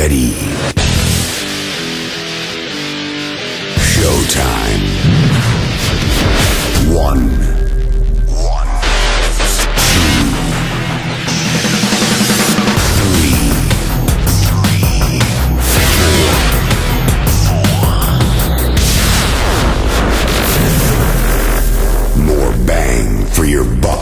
ready. Showtime. One, two, three, four. More bang for your buck.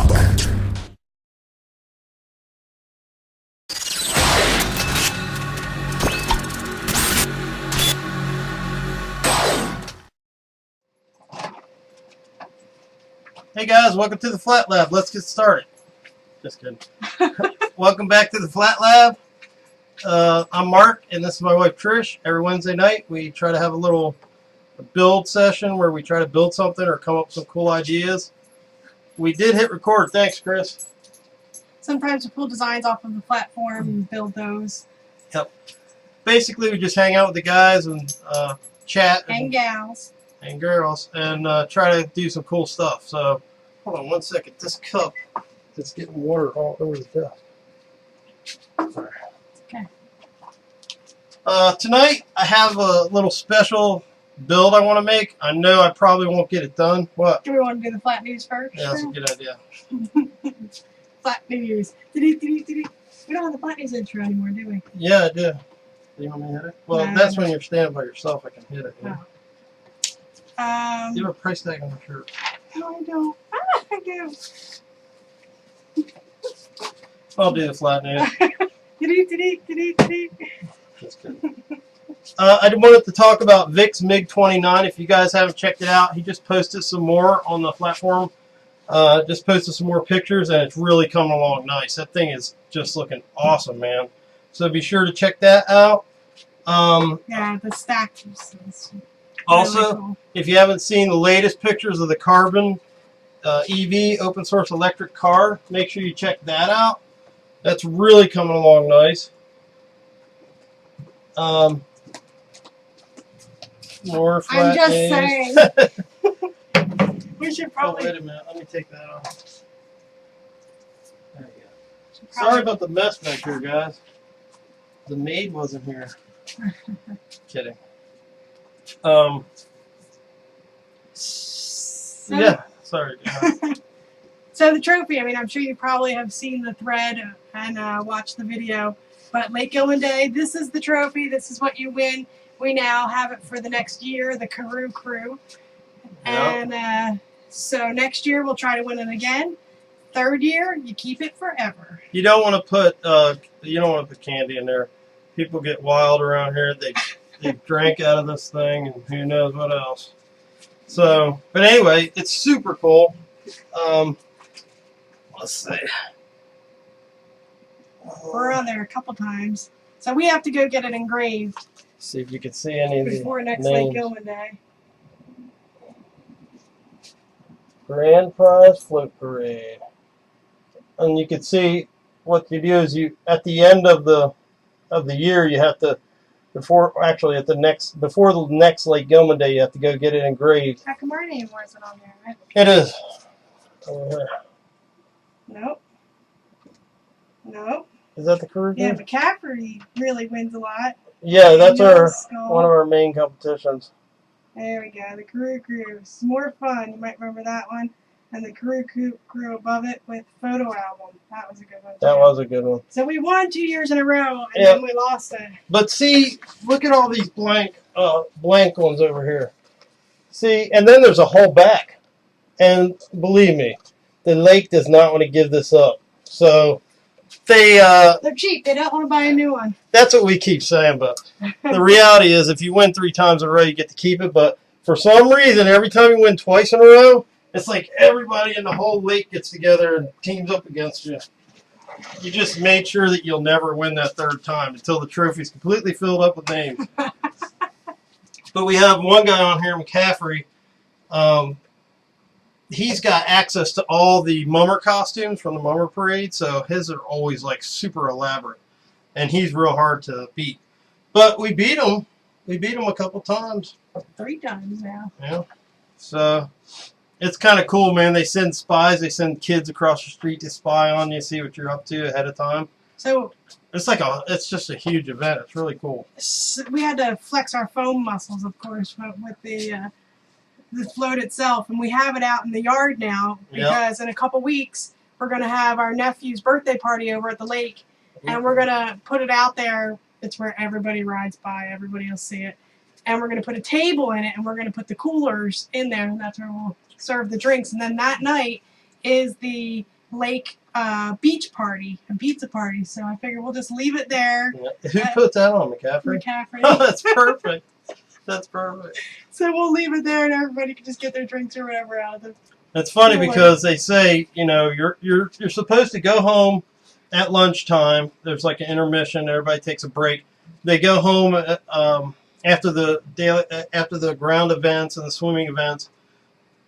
Hey guys, welcome to the Phlatlab. Let's get started. Just kidding. Welcome back to the Phlatlab. I'm Mark, and this is my wife Trish. Every Wednesday night, we try to have a little build session where we try to build something or come up with some cool ideas. We did hit record. Thanks, Chris. Sometimes we pull designs off of the Phlatforum and build those. Yep. Basically, we just hang out with the guys and chat. And gals. And girls, and try to do some cool stuff. So, hold on one second. This cup is getting water all over the desk. Sorry. Okay. Tonight, I have a little special build I want to make. I know I probably won't get it done. What? Do we want to do the Phlat news first? Yeah, that's a good idea. Phlat news. We don't have the Phlat news intro anymore, do we? Yeah, I do. Do you want me to hit it? Well, No, that's no. when you're standing by yourself. I can hit it. Yeah. Oh. You have a price tag on your shirt. No, I don't. I do. I'll do the flat news. Just kidding. I wanted to talk about Vic's MiG-29. If you guys haven't checked it out, he just posted some more on the Phlatforum. Just posted some more pictures, and it's really coming along nice. That thing is just looking awesome, man. So be sure to check that out. Yeah, the stack is Also, really cool. if you haven't seen the latest pictures of the Carbon EV open source electric car, make sure you check that out. That's really coming along nice. More flat I'm just news. saying. We should Oh, probably. wait a minute. Let me take that off. There you go. Sorry about the mess back here, guys. The maid wasn't here. Kidding. Yeah, sorry. So the trophy, I mean, I'm sure you probably have seen the thread and watched the video, but Lake Gilman Day, this is the trophy, this is what you win. We now have it for the next year, the Karoo Crew. Yep. And so next year we'll try to win it again. Third year, you keep it forever. You don't want to put candy in there. People get wild around here. They drank out of this thing, and who knows what else. So, but anyway, it's super cool. Let's see. We're on there a couple times. So we have to go get it engraved See if you can see any of the before next names. Lake Gilman Day. Grand Prize Float Parade. And you can see what you do is you at the end of the year you have to before the next Lake Gilman Day you have to go get it engraved. How come our name wasn't on there? Right? It is. Over here. Nope. Nope. Is that the Karoo? Yeah, McCaffrey really wins a lot. Yeah, that's Yellow Skull. one of our main competitions. There we go. The Karoo Crew. It's more fun. You might remember that one. And the Karoo Crew above it with photo album. That was a good one. That too. was a good one. So we won 2 years in a row, and Yep. then we lost it. But see, look at all these blank ones over here. See, and then there's a whole back. And believe me, the lake does not want to give this up. So They're cheap. They don't want to buy a new one. that's what we keep saying, but the reality is if you win 3 times in a row, you get to keep it. But for some reason, every time you win twice in a row, it's like everybody in the whole lake gets together and teams up against you. You just made sure that you'll never win that 3rd time until the trophy's completely filled up with names. But we have one guy on here, McCaffrey. He's got access to all the mummer costumes from the mummer parade, so his are always like super elaborate. And he's real hard to beat. But we beat him. We beat him a couple times. 3 times now. Yeah. So it's kind of cool, man. They send spies. They send kids across the street to spy on you, see what you're up to ahead of time. So it's just a huge event. It's really cool. we had to flex our foam muscles, of course, with the float itself, and we have it out in the yard now because in a couple weeks we're going to have our nephew's birthday party over at the lake, and we're going to put it out there. It's where everybody rides by, everybody will see it, and we're going to put a table in it, and we're going to put the coolers in there, and that's where we'll serve the drinks. And then that night is the lake beach party, a pizza party. So I figure we'll just leave it there. Yeah. Who put that on, McCaffrey? McCaffrey. Oh, that's perfect. That's perfect. So we'll leave it there, and everybody can just get their drinks or whatever out of it. It's funny because they say, you know, you're supposed to go home at lunchtime. There's like an intermission. Everybody takes a break. They go home after the ground events and the swimming events.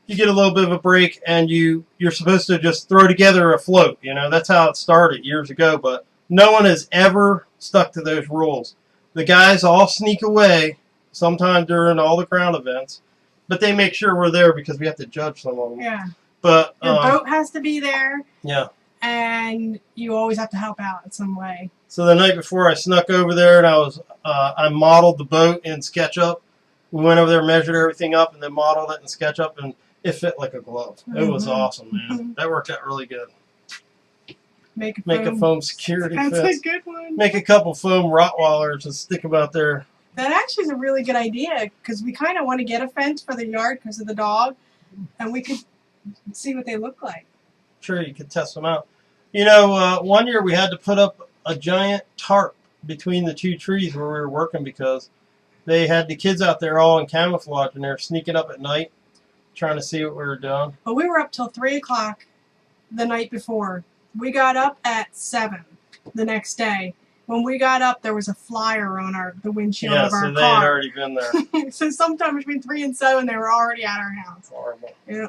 You get a little bit of a break, and you're supposed to just throw together a float. You know, that's how it started years ago. But no one has ever stuck to those rules. The guys all sneak away sometime during all the ground events, but they make sure we're there because we have to judge some of them. Yeah. But your boat has to be there. Yeah. And you always have to help out in some way. So the night before, I snuck over there, and I modeled the boat in SketchUp. We went over there, measured everything up, and then modeled it in SketchUp, and it fit like a glove. It was awesome, man. That worked out really good. Make a foam security That's fence. a good one. Make a couple foam Rottweilers and stick them out there. That actually is a really good idea because we kind of want to get a fence for the yard because of the dog, and we could see what they look like. Sure, you could test them out. You know, one year we had to put up a giant tarp between the two trees where we were working because they had the kids out there all in camouflage, and they were sneaking up at night trying to see what we were doing. But we were up till 3 o'clock the night before. We got up at 7 the next day. When we got up, there was a flyer on the windshield of our car. Yeah, so they had already been there. So sometime between 3 and 7, they were already at our house. Horrible. Yeah.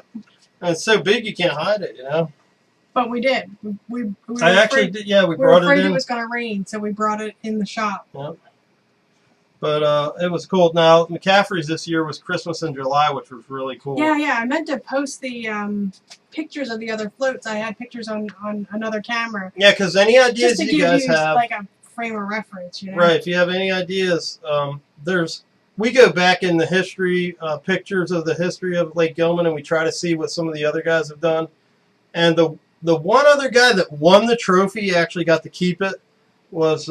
And it's so big you can't hide it, you know. But we did. We were I actually afraid, did. Yeah, we were brought it afraid in. it was going to rain, so we brought it in the shop. Yep. But it was cool. Now, McCaffrey's this year was Christmas in July, which was really cool. Yeah. I meant to post the pictures of the other floats. I had pictures on another camera. Yeah, because any ideas Just to you give guys you have, like a frame of reference, you know. right? If you have any ideas, we go back in the history, pictures of the history of Lake Gilman, and we try to see what some of the other guys have done. And the one other guy that won the trophy actually got to keep it was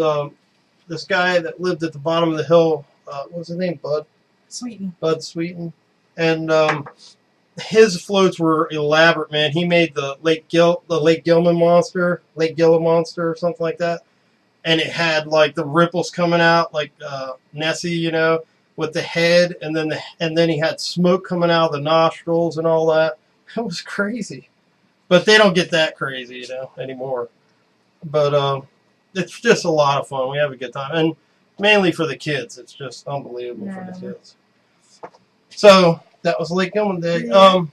this guy that lived at the bottom of the hill. What was his name? Bud Sweeten. And his floats were elaborate, man. He made the Lake Gilman monster, Lake Gila monster, or something like that. And it had like the ripples coming out, like Nessie, you know, with the head, and then he had smoke coming out of the nostrils and all that. It was crazy, but they don't get that crazy, you know, anymore. But it's just a lot of fun. We have a good time, and mainly for the kids. It's just unbelievable for the kids. So that was Lake Gilman Day. Yeah.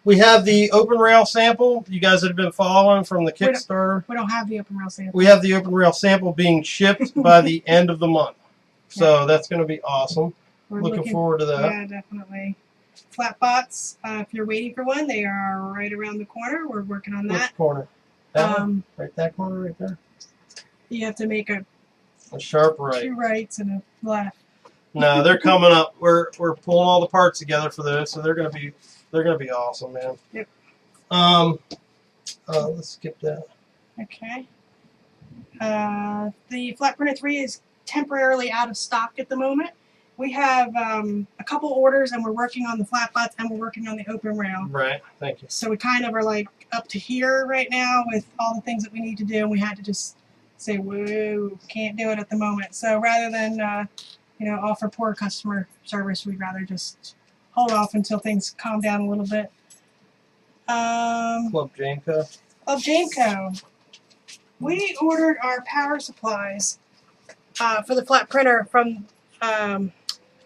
We have the open rail sample. You guys that have been following from the Kickstarter. We don't have the open rail sample. We have the open rail sample being shipped by the end of the month. So that's going to be awesome. We're looking forward to that. Yeah, definitely. Flatbots, if you're waiting for one, they are right around the corner. We're working on that. Which corner? That one? Right, that corner right there? You have to make a sharp right. 2 rights and a left. No, they're coming up. We're pulling all the parts together for those, so they're gonna be awesome, man. Yep. Let's skip that. Okay. The Flat Printer 3 is temporarily out of stock at the moment. We have a couple orders, and we're working on the Flatbots, and we're working on the open rail. Right. Thank you. So we kind of are like up to here right now with all the things that we need to do, and we had to just say, whoa, can't do it at the moment. So rather than offer poor customer service, we'd rather just hold off until things calm down a little bit. Club Jameco. Club Jameco. We ordered our power supplies for the flat printer from, I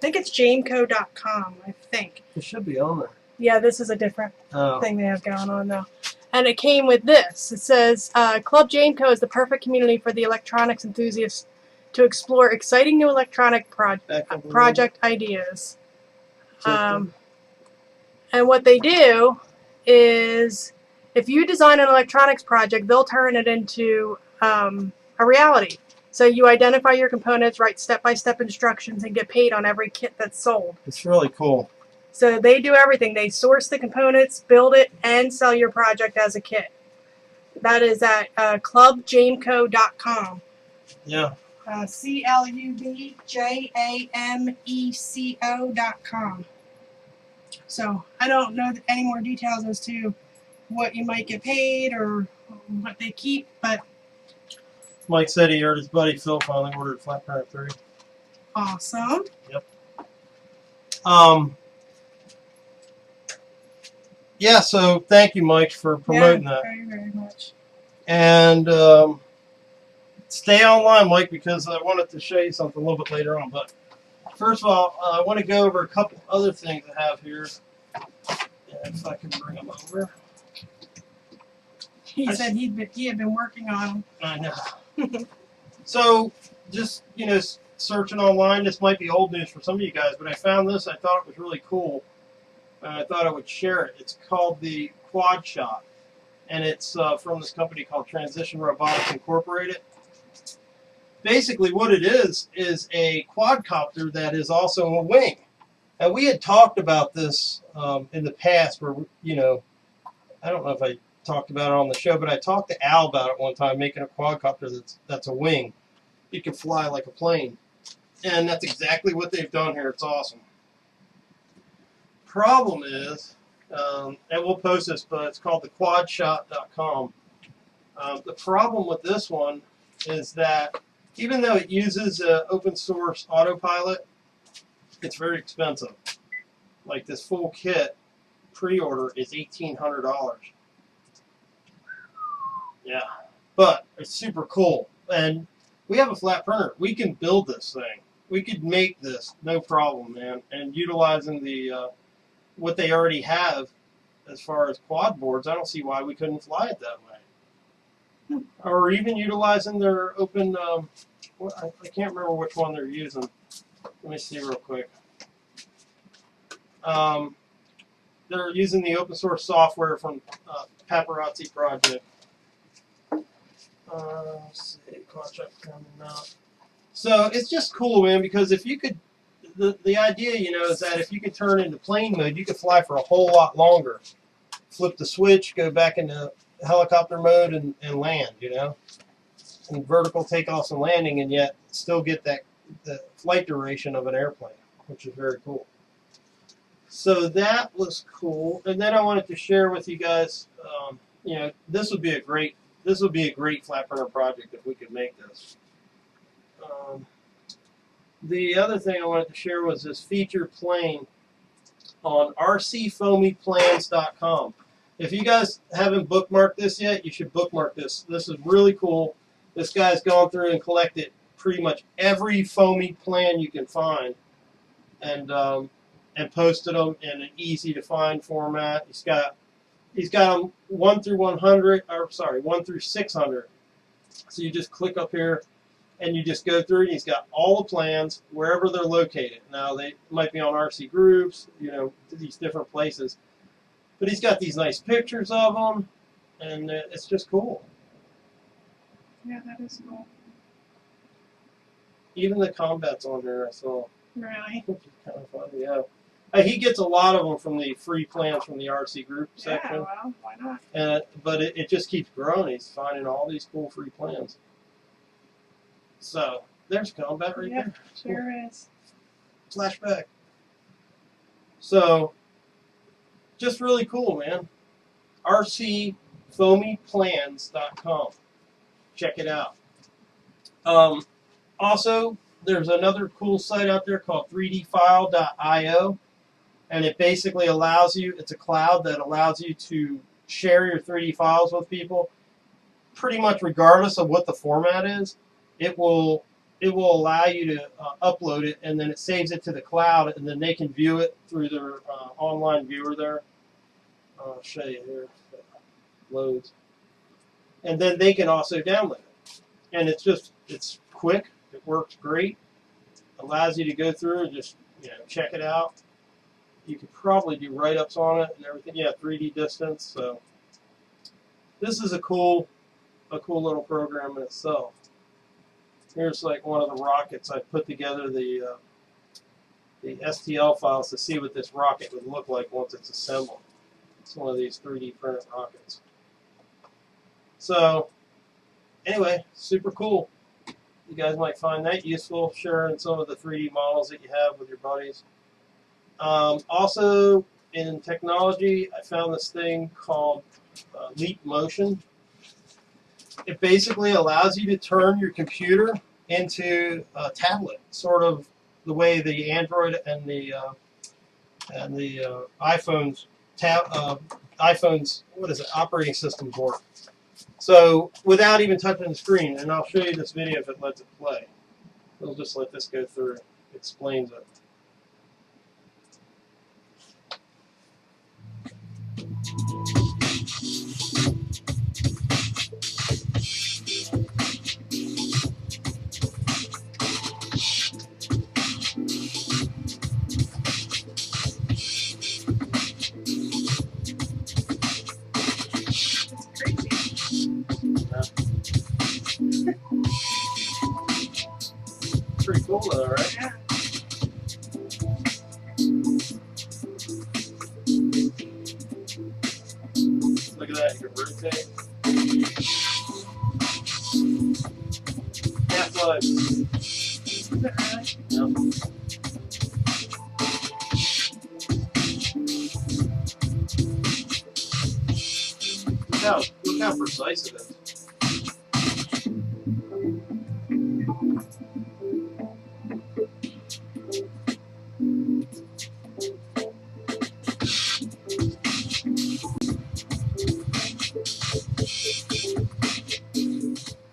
think it's jameco.com, I think. It should be on there. Yeah, this is a different thing they have going on though. And it came with this. It says, Club Jameco is the perfect community for the electronics enthusiasts to explore exciting new electronic project ideas. And what they do is if you design an electronics project, they'll turn it into a reality. So you identify your components, write step-by-step instructions, and get paid on every kit that's sold. It's really cool. So they do everything. They source the components, build it, and sell your project as a kit. That is at clubjameco.com. Yeah. clubjameco.com. So I don't know any more details as to what you might get paid or what they keep, but Mike said he heard his buddy Phil finally ordered Flat Printer 3. awesome. Yep. Yeah, so thank you, Mike, for promoting that. Very, very much. And stay online, Mike, because I wanted to show you something a little bit later on. But first of all, I want to go over a couple other things I have here. If I can bring them over. He said he had been working on them. I know. So, just, searching online, this might be old news for some of you guys, but I found this. I thought it was really cool, and I thought I would share it. It's called the Quad Shot, and it's from this company called Transition Robotics Incorporated. Basically, what it is a quadcopter that is also a wing. And we had talked about this in the past where, I don't know if I talked about it on the show, but I talked to Al about it one time, making a quadcopter that's a wing. You can fly like a plane. And that's exactly what they've done here. It's awesome. Problem is, and we'll post this, but it's called the quadshot.com. The problem with this one is that even though it uses open source autopilot, it's very expensive. Like this full kit pre-order is $1,800. Yeah, but it's super cool. And we have a flat printer. We can build this thing. We could make this, no problem, man. And utilizing the what they already have as far as quad boards, I don't see why we couldn't fly it that way. Or even utilizing their open, I can't remember which one they're using. Let me see real quick. They're using the open source software from Paparazzi Project. Let's see, contract coming out. So it's just cool, man, because if you could, the idea, is that if you could turn into plane mode, you could fly for a whole lot longer. Flip the switch, go back into helicopter mode, and land, and vertical takeoffs and landing, and yet still get the flight duration of an airplane, which is very cool. So that was cool, and then I wanted to share with you guys, this would be a great flat printer project if we could make this. The other thing I wanted to share was this featured plane on rcfoamyplans.com. If you guys haven't bookmarked this yet, you should bookmark this. This is really cool. This guy's gone through and collected pretty much every foamy plan you can find, and posted them in an easy to find format. He's got them 1 through 100, or sorry, 1 through 600. So you just click up here, and you just go through, and he's got all the plans wherever they're located. Now they might be on RC groups, these different places, but he's got these nice pictures of them, and it's just cool. Yeah, that is cool. Even the combat's on there, I saw. Really? Which is kind of funny, yeah. He gets a lot of them from the free plans from the RC group section. Yeah, well, why not? But it just keeps growing. He's finding all these cool free plans. So there's combat right there. Sure is. Flashback. So just really cool, man. rcfoamyplans.com. Check it out. Also, there's another cool site out there called 3dfile.io, and it basically allows you, it's a cloud that allows you to share your 3D files with people pretty much regardless of what the format is. It will allow you to upload it, and then it saves it to the cloud, and then they can view it through their online viewer there. I'll show you here. Loads. And then they can also download it. And it's quick. It works great. Allows you to go through and just check it out. You could probably do write-ups on it and everything. Yeah, 3D distance. So this is a cool little program in itself. Here's like one of the rockets. I put together the STL files to see what this rocket would look like once it's assembled. It's one of these 3D printed rockets. So anyway, super cool. You guys might find that useful, sharing some of the 3D models that you have with your buddies. Also, in technology, I found this thing called Leap Motion. It basically allows you to turn your computer into a tablet, sort of the way the Android and the iPhones operating systems work. So without even touching the screen, and I'll show you this video if it lets it play. We'll just let this go through. It explains it. Pretty cool though, right? Yeah. Look at that, you can rotate. Half-Life. Is it really? Yep. Look how precise it is.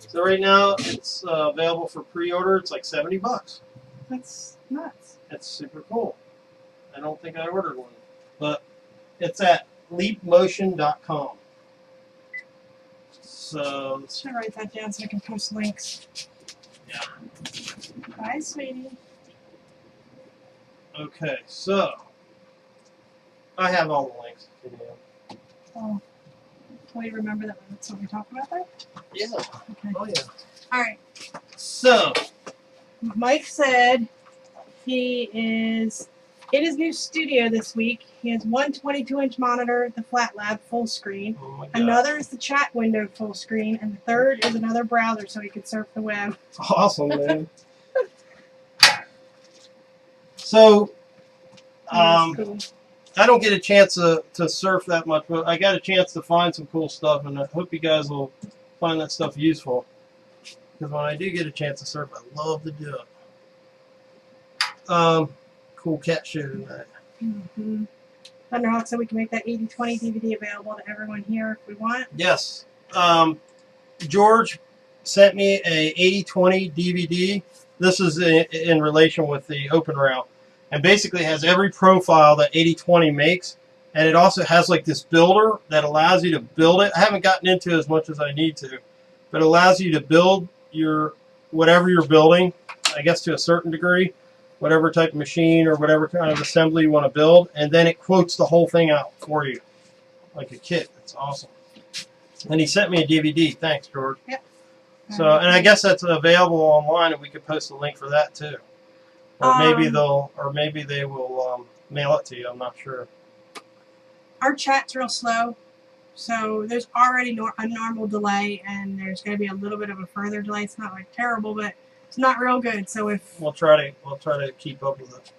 So right now it's available for pre-order. It's like $70. That's nuts. That's super cool. I don't think I ordered one, but it's at leapmotion.com. So Should write that down so I can post links. yeah. Bye, sweetie. Okay, so I have all the links. If you need. Oh, will you remember that that's what we talked about there? Yeah. Okay. Oh yeah. All right. So Mike said he is in his new studio this week. He has one 22-inch monitor, the Phlatlab full screen. oh my God. Another is the chat window full screen, and the third is another browser so he can surf the web. Awesome, man. So That's cool. I don't get a chance to surf that much, but I got a chance to find some cool stuff, and I hope you guys will find that stuff useful. Because when I do get a chance to surf, I love to do it. Cool cat show tonight. Mm-hmm. Thunderhawk said we can make that 80/20 DVD available to everyone here if we want. Yes. George sent me a 80/20 DVD. This is in relation with the Open Rail. And basically has every profile that 80/20 makes. And it also has like this builder that allows you to build it. I haven't gotten into it as much as I need to. But it allows you to build your whatever you're building, I guess to a certain degree. Whatever type of machine or whatever kind of assembly you want to build. And then it quotes the whole thing out for you. Like a kit. It's awesome. And he sent me a DVD. Thanks, George. Yep. So, and I guess that's available online, and we could post a link for that too. Or maybe they will mail it to you. I'm not sure. Our chat's real slow, so there's already a normal delay, and there's going to be a little bit of a further delay. It's not like terrible, but it's not real good. So if We'll try to keep up with it.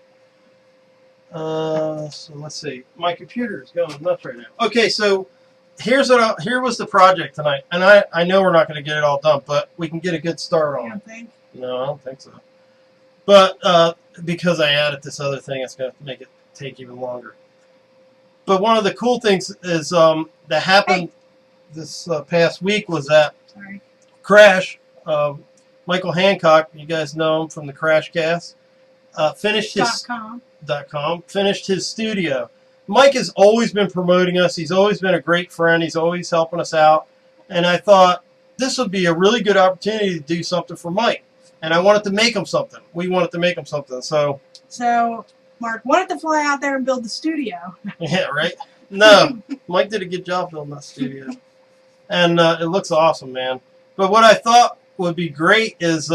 So let's see. My computer is going nuts right now. Okay, so here was the project tonight, and I know we're not going to get it all done, but we can get a good start you on it. don't think, No, I don't think so. But because I added this other thing, it's going to make it take even longer. But one of the cool things is that happened this past week was that sorry, Crash, Michael Hancock, you guys know him from the CrashCast, finished his .com. finished his studio. Mike has always been promoting us. He's always been a great friend. He's always helping us out. And I thought this would be a really good opportunity to do something for Mike. And I wanted to make him something. We wanted to make him something. So Mark wanted to fly out there and build the studio. yeah, right? No, Mike did a good job building that studio. And it looks awesome, man. But what I thought would be great is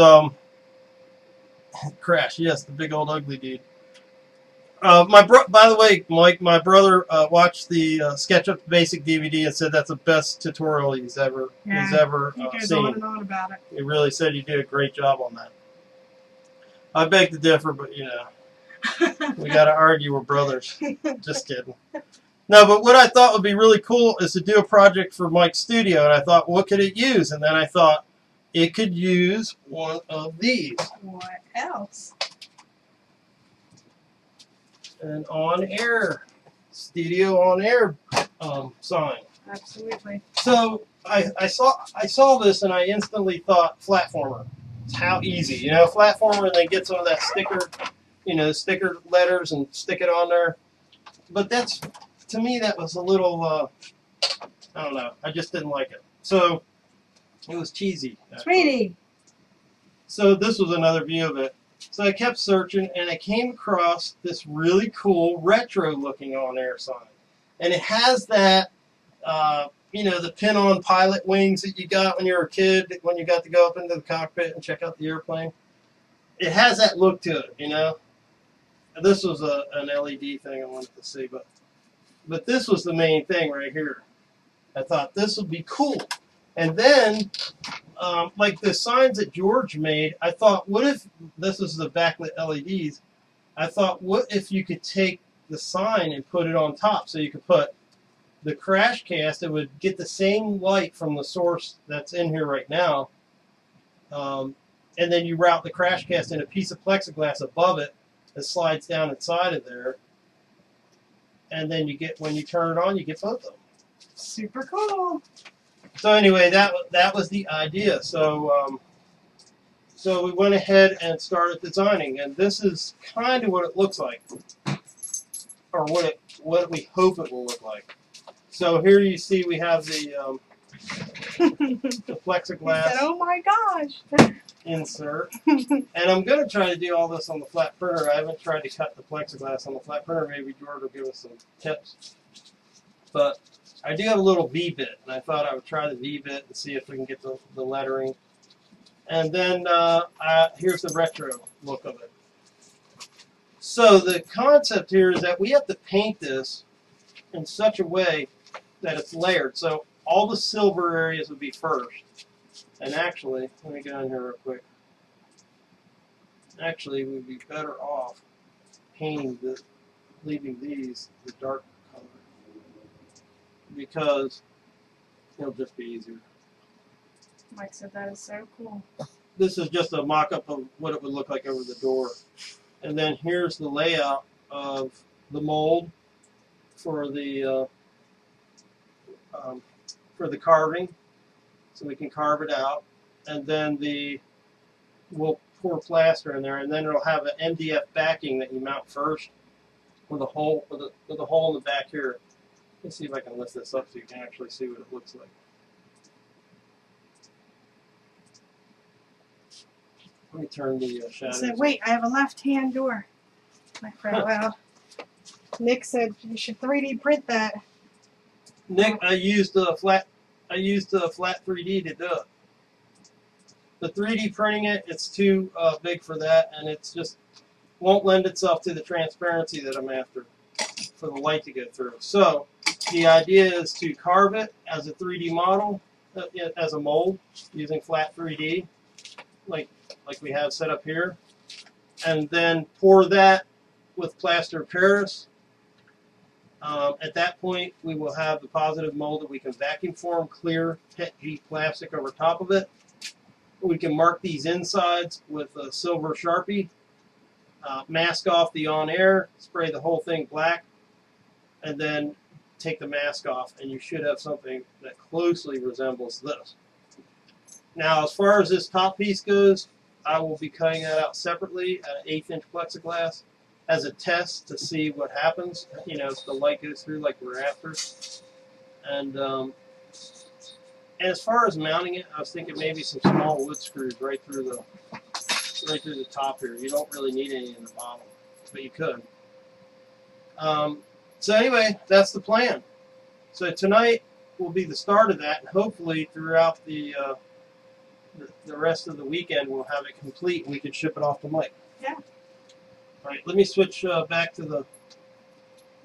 Crash. Yes, the big old ugly dude. By the way, Mike, my brother watched the SketchUp Basic DVD and said that's the best tutorial he's ever He goes seen. on and on about it. He really said you did a great job on that. I beg to differ, but you know, we got to argue. We're brothers. Just kidding. No, but what I thought would be really cool is to do a project for Mike's studio, and I thought, what could it use? And then I thought it could use one of these. What else? An on-air, studio on-air sign. Absolutely. So I saw this and I instantly thought Phlatformer. How easy, you know, Phlatformer, and they get some of that sticker, you know, sticker letters and stick it on there. But that's, to me, that was a little, I don't know, I just didn't like it. So it was cheesy. Sweetie. So this was another view of it. So I kept searching, and I came across this really cool retro-looking on-air sign. And it has that, you know, the pin-on pilot wings that you got when you were a kid, when you got to go up into the cockpit and check out the airplane. It has that look to it, you know. This was an LED thing I wanted to see, but this was the main thing right here. I thought this would be cool. And then, like the signs that George made, I thought, what if, this is the backlit LEDs, I thought, what if you could take the sign and put it on top, so you could put the CrashCast, it would get the same light from the source that's in here right now, and then you route the CrashCast in a piece of plexiglass above it that slides down inside of there, and then you get, when you turn it on, you get both of them. Super cool. So anyway, that was the idea. So so we went ahead and started designing, and this is kind of what it looks like, or what we hope it will look like. So here you see we have the plexiglass. He said, "Oh my gosh!" Insert, and I'm going to try to do all this on the flat printer. I haven't tried to cut the plexiglass on the flat printer. Maybe George will give us some tips, but I do have a little V-bit, and I thought I would try the V-bit and see if we can get the lettering. And then here's the retro look of it. So the concept here is that we have to paint this in such a way that it's layered. So all the silver areas would be first. And actually, let me go in here real quick. Actually, we'd be better off painting leaving these the dark color, because it'll just be easier. Mike said that is so cool. This is just a mock-up of what it would look like over the door. And then here's the layout of the mold for the carving, so we can carve it out. And then we'll pour plaster in there, and then it'll have an MDF backing that you mount first with a hole in the back here. Let's see if I can lift this up so you can actually see what it looks like. Let me turn the He shadows. said, "Wait, I have a left-hand door." I frowned out. Nick said you should 3D print that. Nick, I used the Phlat 3D to do it. The 3D printing it's too big for that, and it's just won't lend itself to the transparency that I'm after for the light to get through. So the idea is to carve it as a 3D model, as a mold, using Phlat 3D, like we have set up here, and then pour that with plaster of Paris. At that point, we will have the positive mold that we can vacuum form, clear PETG plastic over top of it. We can mark these insides with a silver Sharpie, mask off the on-air, spray the whole thing black, and then take the mask off, and you should have something that closely resembles this. Now, as far as this top piece goes, I will be cutting that out separately at an 1/8" plexiglass as a test to see what happens, you know, if the light goes through like we're after. And as far as mounting it, I was thinking maybe some small wood screws right through the top here. You don't really need any in the bottom, but you could. So anyway, that's the plan. So tonight will be the start of that, and hopefully throughout the rest of the weekend we'll have it complete and we can ship it off to Mike. Yeah. All right, let me switch back to the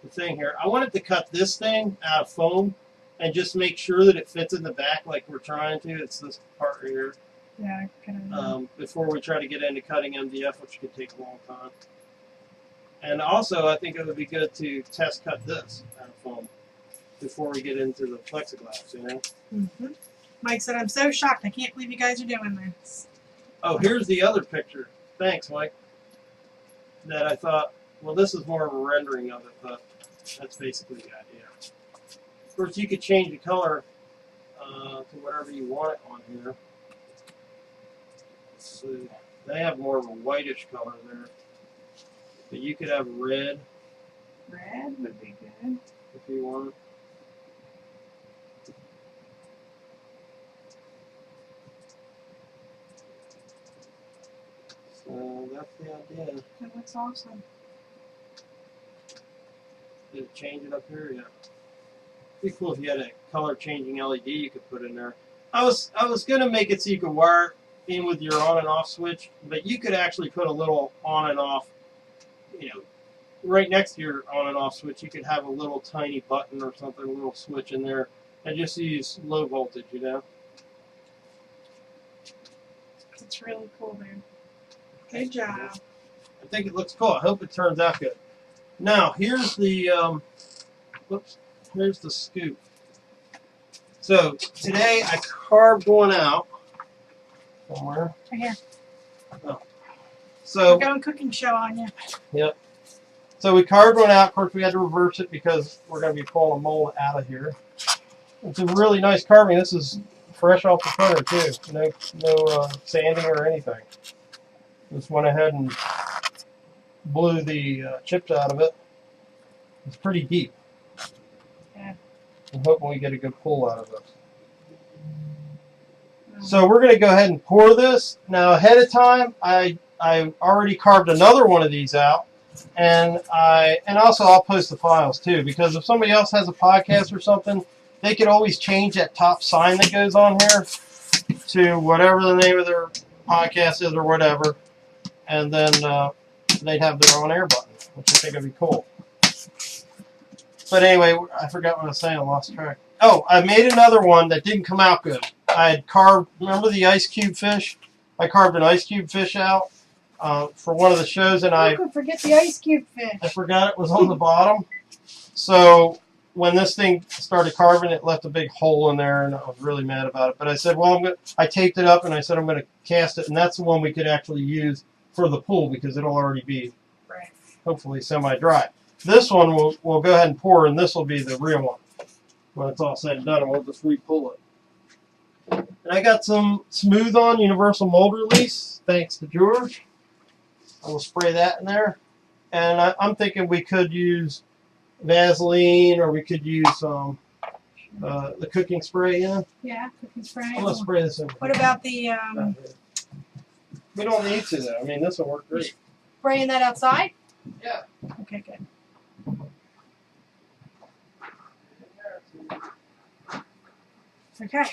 thing here. I wanted to cut this thing out of foam and just make sure that it fits in the back like we're trying to. It's this part right here. Yeah, kind of. Before we try to get into cutting MDF, which could take a long time. And also, I think it would be good to test cut this out of foam before we get into the plexiglass, you know? Mm-hmm. Mike said, I'm so shocked. I can't believe you guys are doing this. Oh, here's the other picture. Thanks, Mike. That I thought, well, this is more of a rendering of it, but that's basically the idea. Of course, you could change the color to whatever you want it on here. Let's see. They have more of a whitish color there. But you could have red Red would be good. if you want. So that's the idea. That looks awesome. Did it change it up here? Yeah. Be cool if you had a color changing LED you could put in there. I was gonna make it so you could wire it in with your on and off switch, but you could actually put a little on and off, you know, right next to your on and off switch. You could have a little tiny button or something, a little switch in there, and just use low voltage, you know. It's really cool, man. Good job. I think it looks cool. I hope it turns out good. Now here's the here's the scoop. So today I carved one out somewhere. Right here. Oh. So We're going cooking show on you. yep. So we carved one out. Of course, we had to reverse it because we're going to be pulling a mold out of here. It's a really nice carving. This is fresh off the printer too. No sanding or anything. Just went ahead and blew the chips out of it. It's pretty deep. Yeah. I'm hoping we get a good pull out of it. So we're going to go ahead and pour this. Now ahead of time, I already carved another one of these out, and also I'll post the files too, because if somebody else has a podcast or something, they could always change that top sign that goes on here to whatever the name of their podcast is or whatever, and then they'd have their own air button, which I think would be cool. But anyway, I forgot what I was saying. I lost track. Oh, I made another one that didn't come out good. I had carved, remember the ice cube fish? I carved an ice cube fish out for one of the shows, and I could forget the ice cube fish. I forgot it was on the bottom. So when this thing started carving, it left a big hole in there, and I was really mad about it. But I said, well, I taped it up, and I said I'm going to cast it, and that's the one we could actually use for the pool because it'll already be hopefully semi-dry. This one we'll go ahead and pour, and this will be the real one when it's all said and done, and we'll just re-pull it. And I got some Smooth On Universal Mold Release, thanks to George. I will spray that in there. And I'm thinking we could use Vaseline, or we could use the cooking spray in. Yeah, cooking spray. I'm going to spray this in. What about the We don't need to, though. I mean, this will work great. spraying that outside? Yeah. Okay, good. Okay.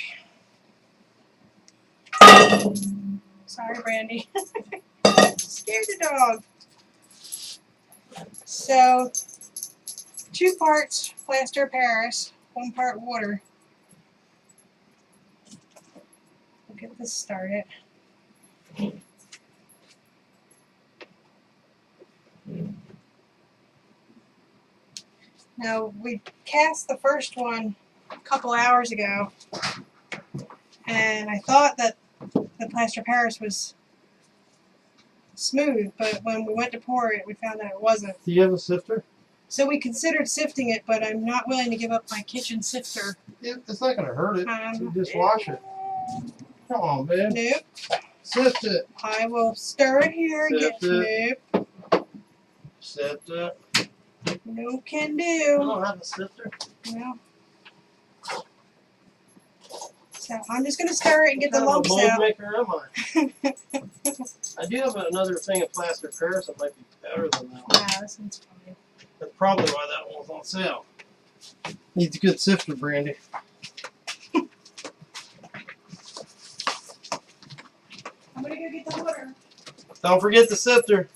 Sorry, Brandy. Scared the dog. So, 2 parts plaster Paris, 1 part water. We'll get this started. Now, we cast the first one a couple hours ago, and I thought that the plaster Paris was smooth, but when we went to pour it, we found that it wasn't. Do you have a sifter? So we considered sifting it, but I'm not willing to give up my kitchen sifter. It's not going to hurt it. You just wash it. Come on, man. Nope. Sift it. I will stir it here and Sift get nope. Sift it. No can You do. don't have a sifter? No. So I'm just going to stir it and get the What lumps kind of a out. mold maker am I? I do have another thing of plaster Paris that might be better than that one. Wow, this one's fine. That's probably why that one was on sale. Needs a good sifter, Brandy. gonna go get the water. Don't forget the sifter.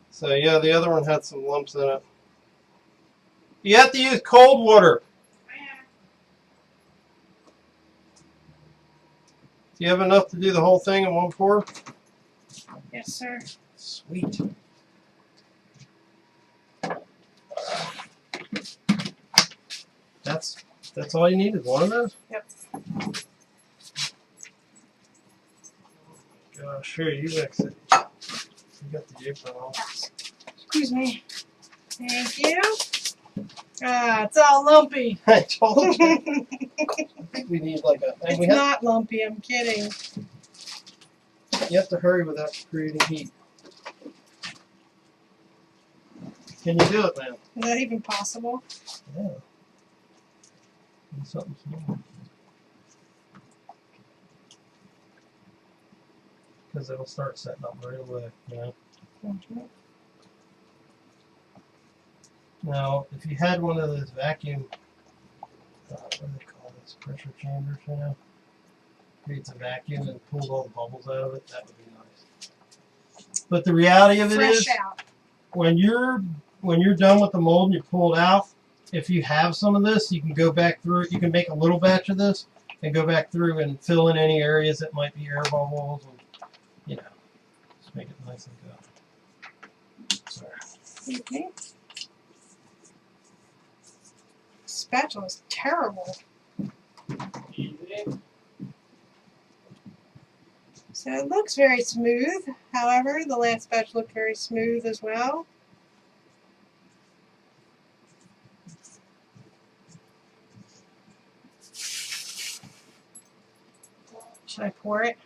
So yeah, the other one had some lumps in it. You have to use cold water. Do you have enough to do the whole thing in one pour? Yes, sir. Sweet. That's all you needed, one of those? Yep. Gosh, here, you exit. You got the apron on. Excuse me. Thank you. Ah, it's all lumpy. I told you. I think we need like a... It's not lumpy, I'm kidding. You have to hurry without creating heat. Can you do it, man? Is that even possible? Yeah. Something small. Because it'll start setting up right away, you know? Now, if you had one of those vacuum, what do they call this, pressure chambers, you know? Creates a vacuum and pulls all the bubbles out of it, that would be nice. But the reality of it is, when you're done with the mold and you pull it out, if you have some of this, you can go back through it. You can make a little batch of this and go back through and fill in any areas that might be air bubbles and, you know, just make it nice and good. Sorry. Okay. Spatula is terrible. Easy. So it looks very smooth. However, the last batch looked very smooth as well. Should I pour it?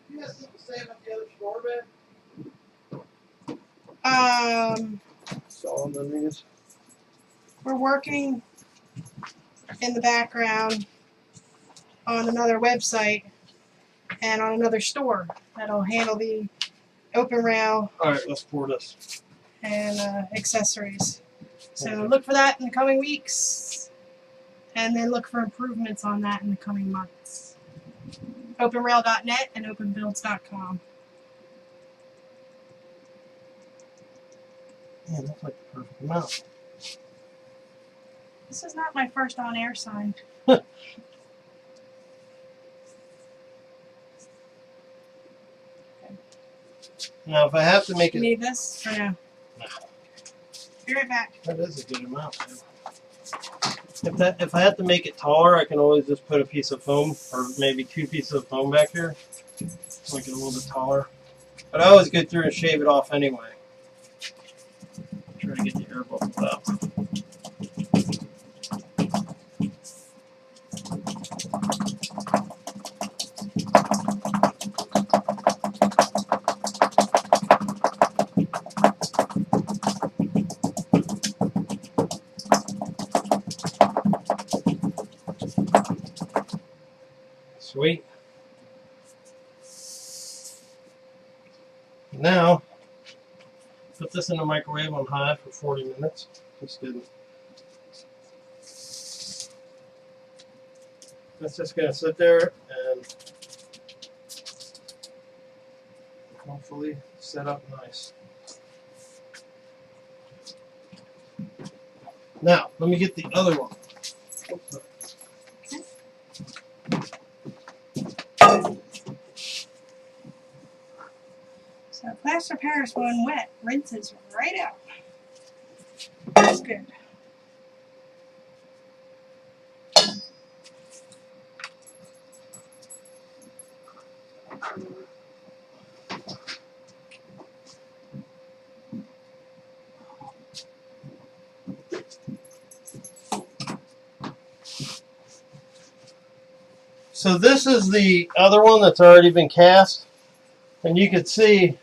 You got something to say about the other store, man? Saw on the news. We're working in the background on another website and on another store that'll handle the open rail All right, let's pour this. and accessories. So look for that in the coming weeks, and then look for improvements on that in the coming months. OpenRail.net and OpenBuilds.com. Man, that's like the perfect amount. This is not my first on-air sign. Now, if I have to make You it... need this or no? Be right back. That is a good amount, man. If I have to make it taller, I can always just put a piece of foam, or maybe 2 pieces of foam back here. Make it a little bit taller. But I always go through and shave it off anyway. Try to get the air bubbles out. Sweet. Now, put this in the microwave on high for 40 minutes. Just good. It's just going to sit there and hopefully set up nice. Now, let me get the other one. Oops. So plaster Paris when wet rinses right out. That's good. So this is the other one that's already been cast, and you can see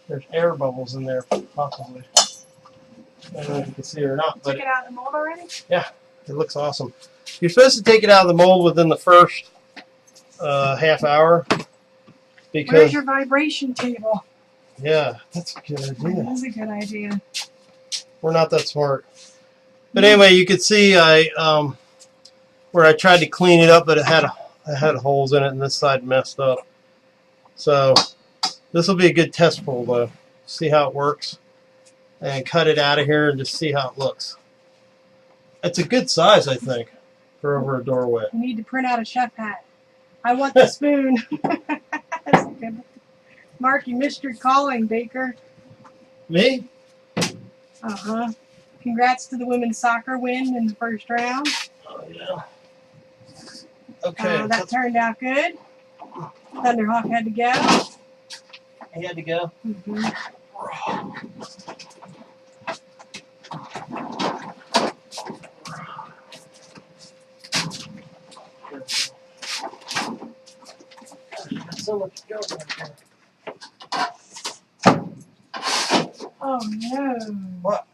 there's air bubbles in there, possibly. I don't know if you can see it or not, but Took it out of the mold already? yeah, It looks awesome. You're supposed to take it out of the mold within the first half hour. Because, where's your vibration table? yeah, that's a good idea. That is a good idea. We're not that smart. But anyway, you could see where I tried to clean it up, but it had holes in it, and this side messed up. So this will be a good test pool, though. See how it works, and cut it out of here, and just see how it looks. It's a good size, I think, for over a doorway. You need to print out a chef hat. I want the spoon. That's good. Mark, you missed your calling, Baker. Me? Uh-huh. Congrats to the women's soccer win in the first round. Oh, yeah. Okay. That turned out good. Thunderhawk had to go. He had to go. Mm-hmm. So much going on here. Oh no. What?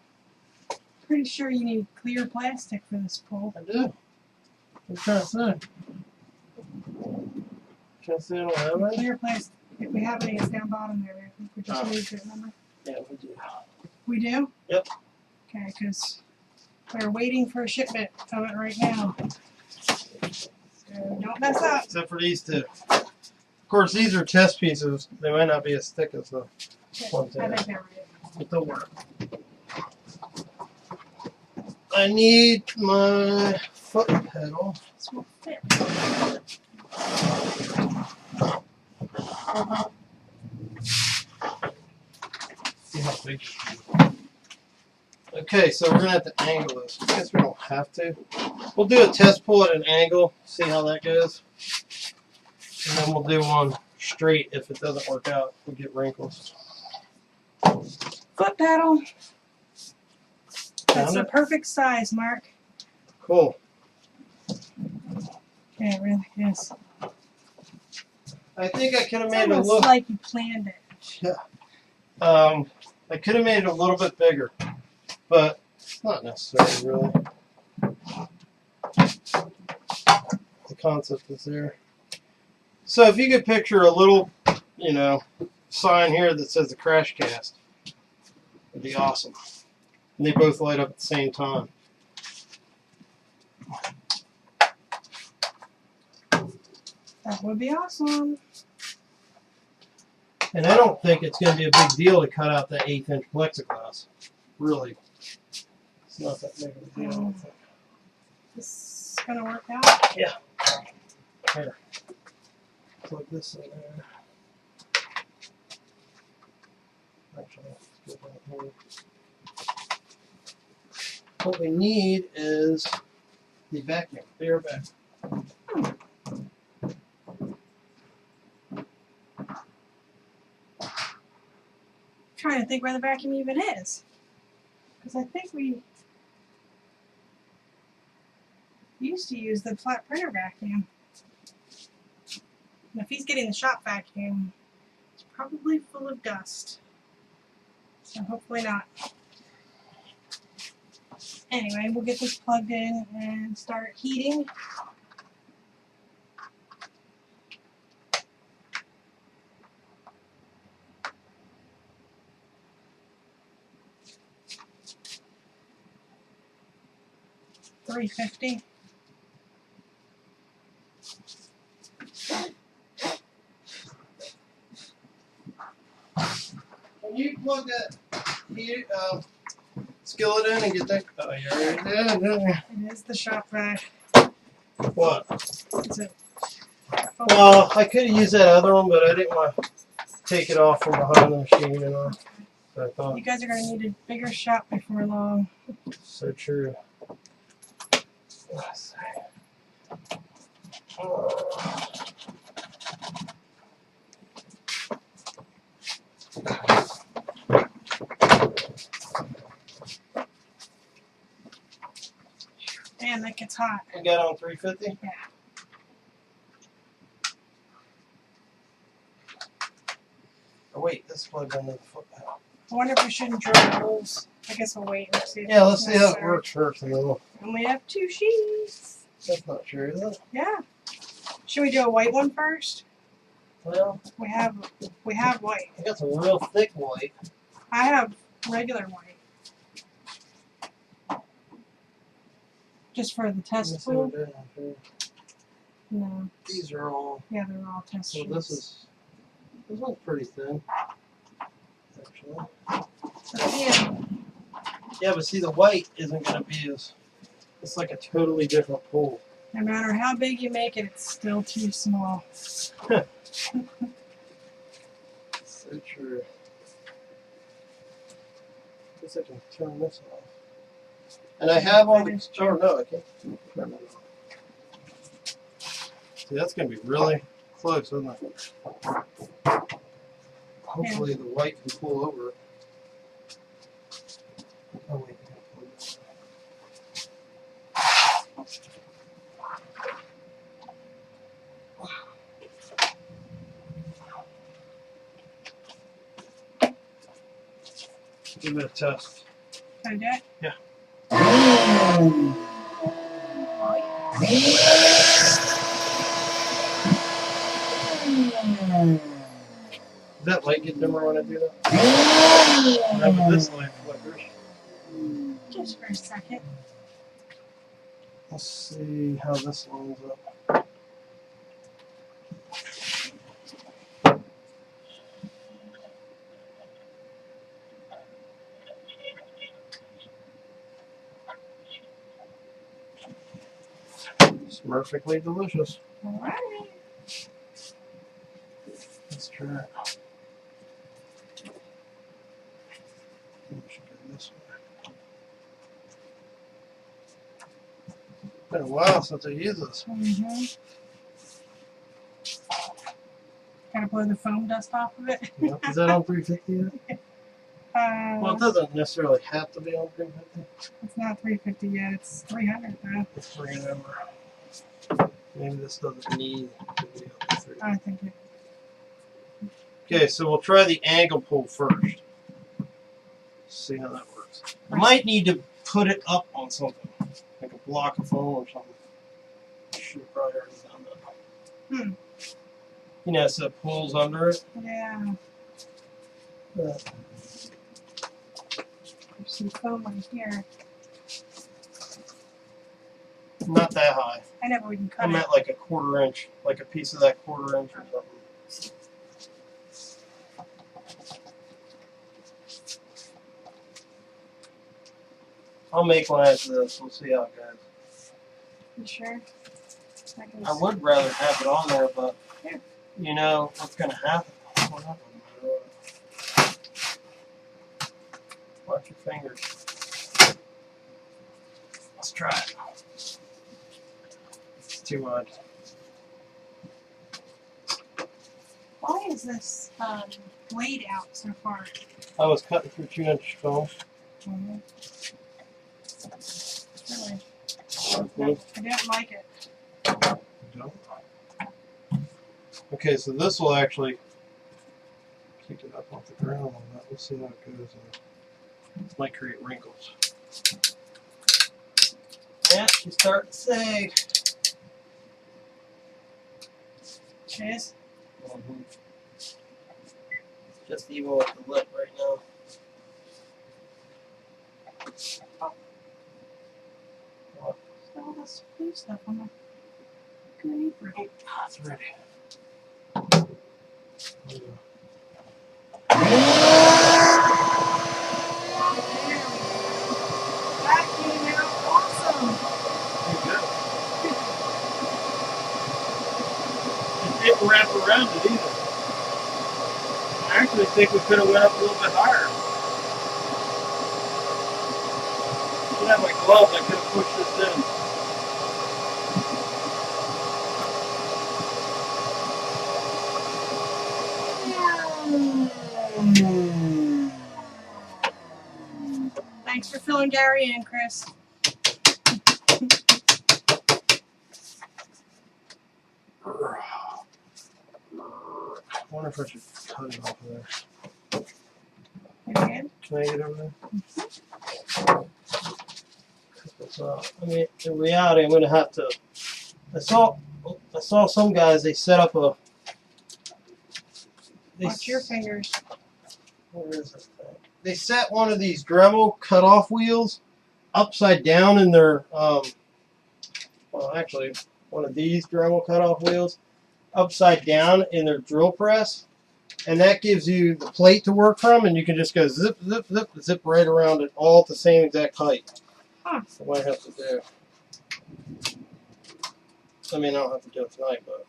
Pretty sure you need clear plastic for this pool. I do. What are you trying to say? Trying to say I don't have any? Clear plastic. If we have any, it's down bottom there. I think we just moved it, remember? Yeah, we do. We do? Yep. Okay, because we're waiting for a shipment of it right now. So don't mess up. Except for these two. Of course, these are test pieces. They might not be as thick as the ones I there. think they're right. But they'll work. I need my foot pedal. This will fit. See how big. Okay, so we're gonna have to angle this. I guess we don't have to. We'll do a test pull at an angle, see how that goes. And then we'll do one straight if it doesn't work out. We'll get wrinkles. Foot pedal. That's Found the it? perfect size, Mark. Cool. Yeah, it really is. I think I could have It's made it a almost little. like you planned it. I could have made it a little bit bigger, but it's not necessary really. The concept is there. So if you could picture a little, sign here that says the CrashCast, it'd be awesome. And they both light up at the same time. That would be awesome. And I don't think it's going to be a big deal to cut out that 1/8" plexiglass. Really. It's not that big of a deal, I don't think. This is going to work out. Yeah. Here. Plug this in there. Actually, let's go down here. What we need is the vacuum. Be right back. Trying to think where the vacuum even is. Because I think we used to use the flat printer vacuum. And if he's getting the shop vacuum, it's probably full of dust. So hopefully not. Anyway, we'll get this plugged in and start heating. $350. Can you plug that skillet in and get that? Oh, yeah. It is the shop vac. What? It's a Well, I could have used that other one, but I didn't want to take it off from behind the machine and all. So I thought, You guys are going to need a bigger shop before long. so true. Let's see. Damn, that gets hot. We got on 350? Yeah. Oh, wait, this plugged into the foot pedal. I wonder if we shouldn't drill holes I guess we'll wait and see. Yeah, let's see how it works first, and then we'll. And we have 2 sheets. That's not true, is it? Yeah. Should we do a white one first? Well, We have white. I got some real thick white. I have regular white. Just for the test pool? No. These are all. Yeah, they're all test So sheets. this one's pretty thin. Actually. Yeah. Yeah, but see, the white isn't going to be as. It's like a totally different pool. No matter how big you make it, it's still too small. So true. Guess I can turn this off. And I have on the. Oh, no, I can't turn it off. See, that's going to be really close, isn't it? Hopefully the white can pull over it. Oh, wait. Give it a test. Can I do it? Yeah. Does that light get dimmer when I do that? No, but this light flickers. Just for a second. Let's see how this lines up. It's perfectly delicious. Alright. Let's try it. We should go this way. Been a while since I used this. Mm-hmm. Gotta blow the foam dust off of it. Yeah. Is that on 350 yet? Well, it doesn't necessarily have to be on 350. It's not 350 yet. It's 300 though. It's 300. Maybe this doesn't need to be on 350. I think it. Okay, so we'll try the angle pull first. See how that works. I might need to put it up on something, like a block of foam or something. Should have probably already done that. You know, so it pulls under it. Yeah. There's some foam right here. Not that high. I know, but we can cut I'm it. at like a 1/4 inch, like a piece of that 1/4 inch or something. I'll make one after this. We'll see how it goes. You sure? I would rather have it on there, but Yeah. you know what's going to happen. Well, that doesn't matter what. Watch your fingers. Let's try it. It's too much. Why is this blade out so far? I was cutting through 2-inch foam. Really? Okay. I didn't like it. Okay, so this will actually pick it up off the ground a little bit. We'll see how it goes. This might create wrinkles. Yeah, she's starting to sag. Cheers. Just even with the lip right now. All this blue stuff on the good apron. It's ready. That came out awesome. It didn't wrap around it either. I actually think we could have went up a little bit higher. If I had my gloves, I could have pushed this in. Thanks for filling Gary in, Chris. I wonder if I should cut it off of there. You can? Can I get over there? I mean, in reality, I'm going to have to. I saw some guys. They set up a. Watch your fingers. Where is this thing? They set one of these Dremel cutoff wheels upside down in their. Well, actually, one of these Dremel cutoff wheels upside down in their drill press, and that gives you the plate to work from, and you can just go zip, zip, zip, zip right around it, all at the same exact height. Huh. So what I have to do. I mean, I don't have to do it tonight, but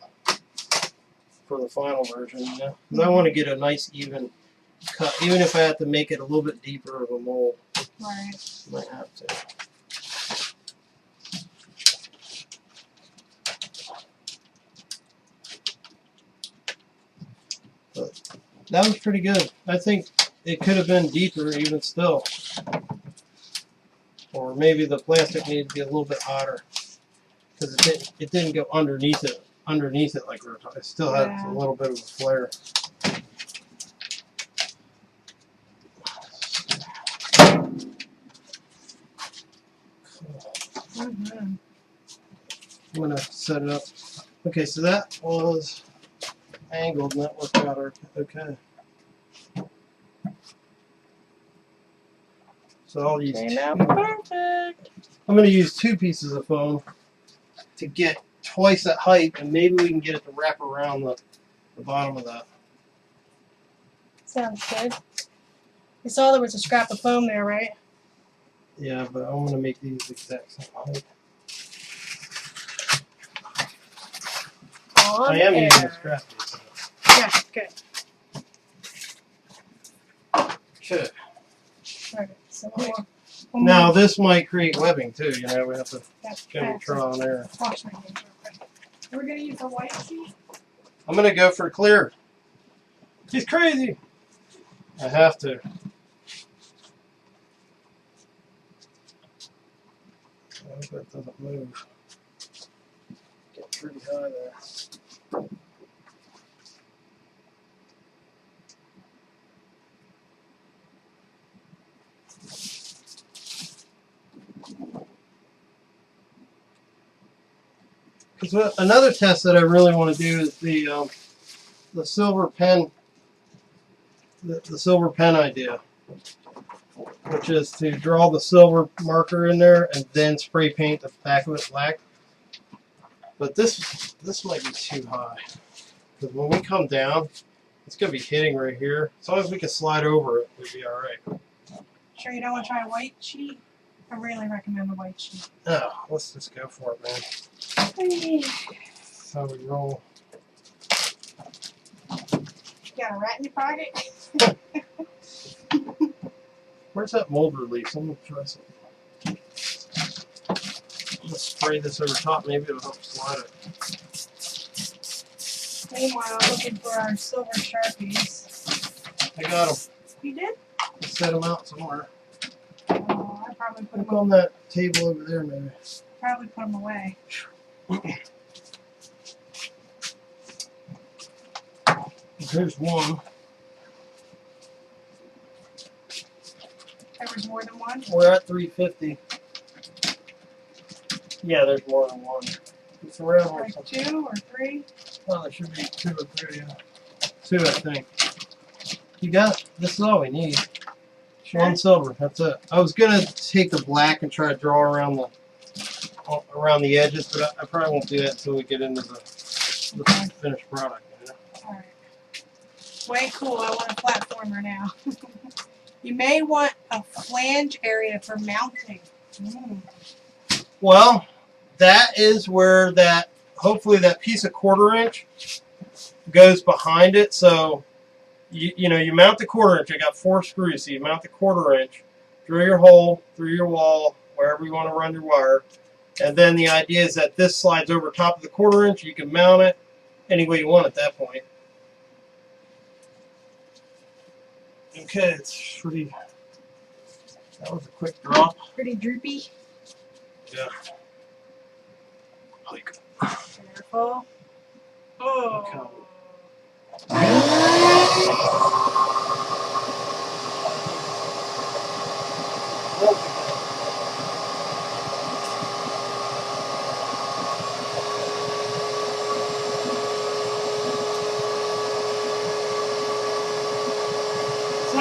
for the final version, you know, because I want to get a nice even cut, even if I have to make it a little bit deeper of a mold. Right. I might have to. But that was pretty good. I think it could have been deeper even still. Or maybe the plastic needed to be a little bit hotter. Because it didn't go underneath it like we were talking. It still had a little bit of a flare. Mm-hmm. I'm going to set it up. Okay, so that was angled and that worked out okay. So I'll use Came out two. perfect. I'm going to use 2 pieces of foam to get twice that height, and maybe we can get it to wrap around the bottom of that. Sounds good. You saw there was a scrap of foam there, right? Yeah, but I'm going to make these exact same height. I am using a scrap piece. Yeah, good. Okay. Alright, so Now this might create webbing too. You know, we have to that's give it a trial and error. Wash my hands real quick. We're gonna use a white sheet. I'm going to go for clear. He's crazy. I have to. I hope that doesn't move. Get pretty high there. Because another test that I really want to do is the silver pen. The silver pen idea, which is to draw the silver marker in there and then spray paint the back of it black. But this might be too high, because when we come down, it's going to be hitting right here. As long as we can slide over it, we'll be all right. Sure you don't want to try a white sheet? I really recommend the white sheet. Oh, let's just go for it, man. That's how we roll. Got a rat in your pocket? Where's that mold release? I'm going to try something. Let's spray this over top. Maybe it'll help slide it. Meanwhile, I'm looking for our silver Sharpies. I got them. You did? I set them out somewhere. Oh, I probably put Look them on that table over there, maybe. Probably put them away. There's one. There was more than one? We're at 350. Yeah, there's more than one. It's around or Like something. 2 or 3? Oh, there should be 2 or 3, yeah. 2, I think. You got it. This is all we need. One silver, that's it. I was going to take the black and try to draw around the edges, but I probably won't do that until we get into the finished product. You know? Alright. Way cool. I want a Phlatformer now. You may want a flange area for mounting. Well, that is where that, hopefully that piece of 1/4 inch goes behind it. So, you know, you mount the 1/4 inch. I got 4 screws. So you mount the 1/4 inch, drill your hole through your wall, wherever you want to run your wire. And then the idea is that this slides over top of the 1/4 inch. You can mount it any way you want at that point. Okay, it's pretty, that was a quick drop. Pretty droopy. Yeah. Like, Careful. Oh.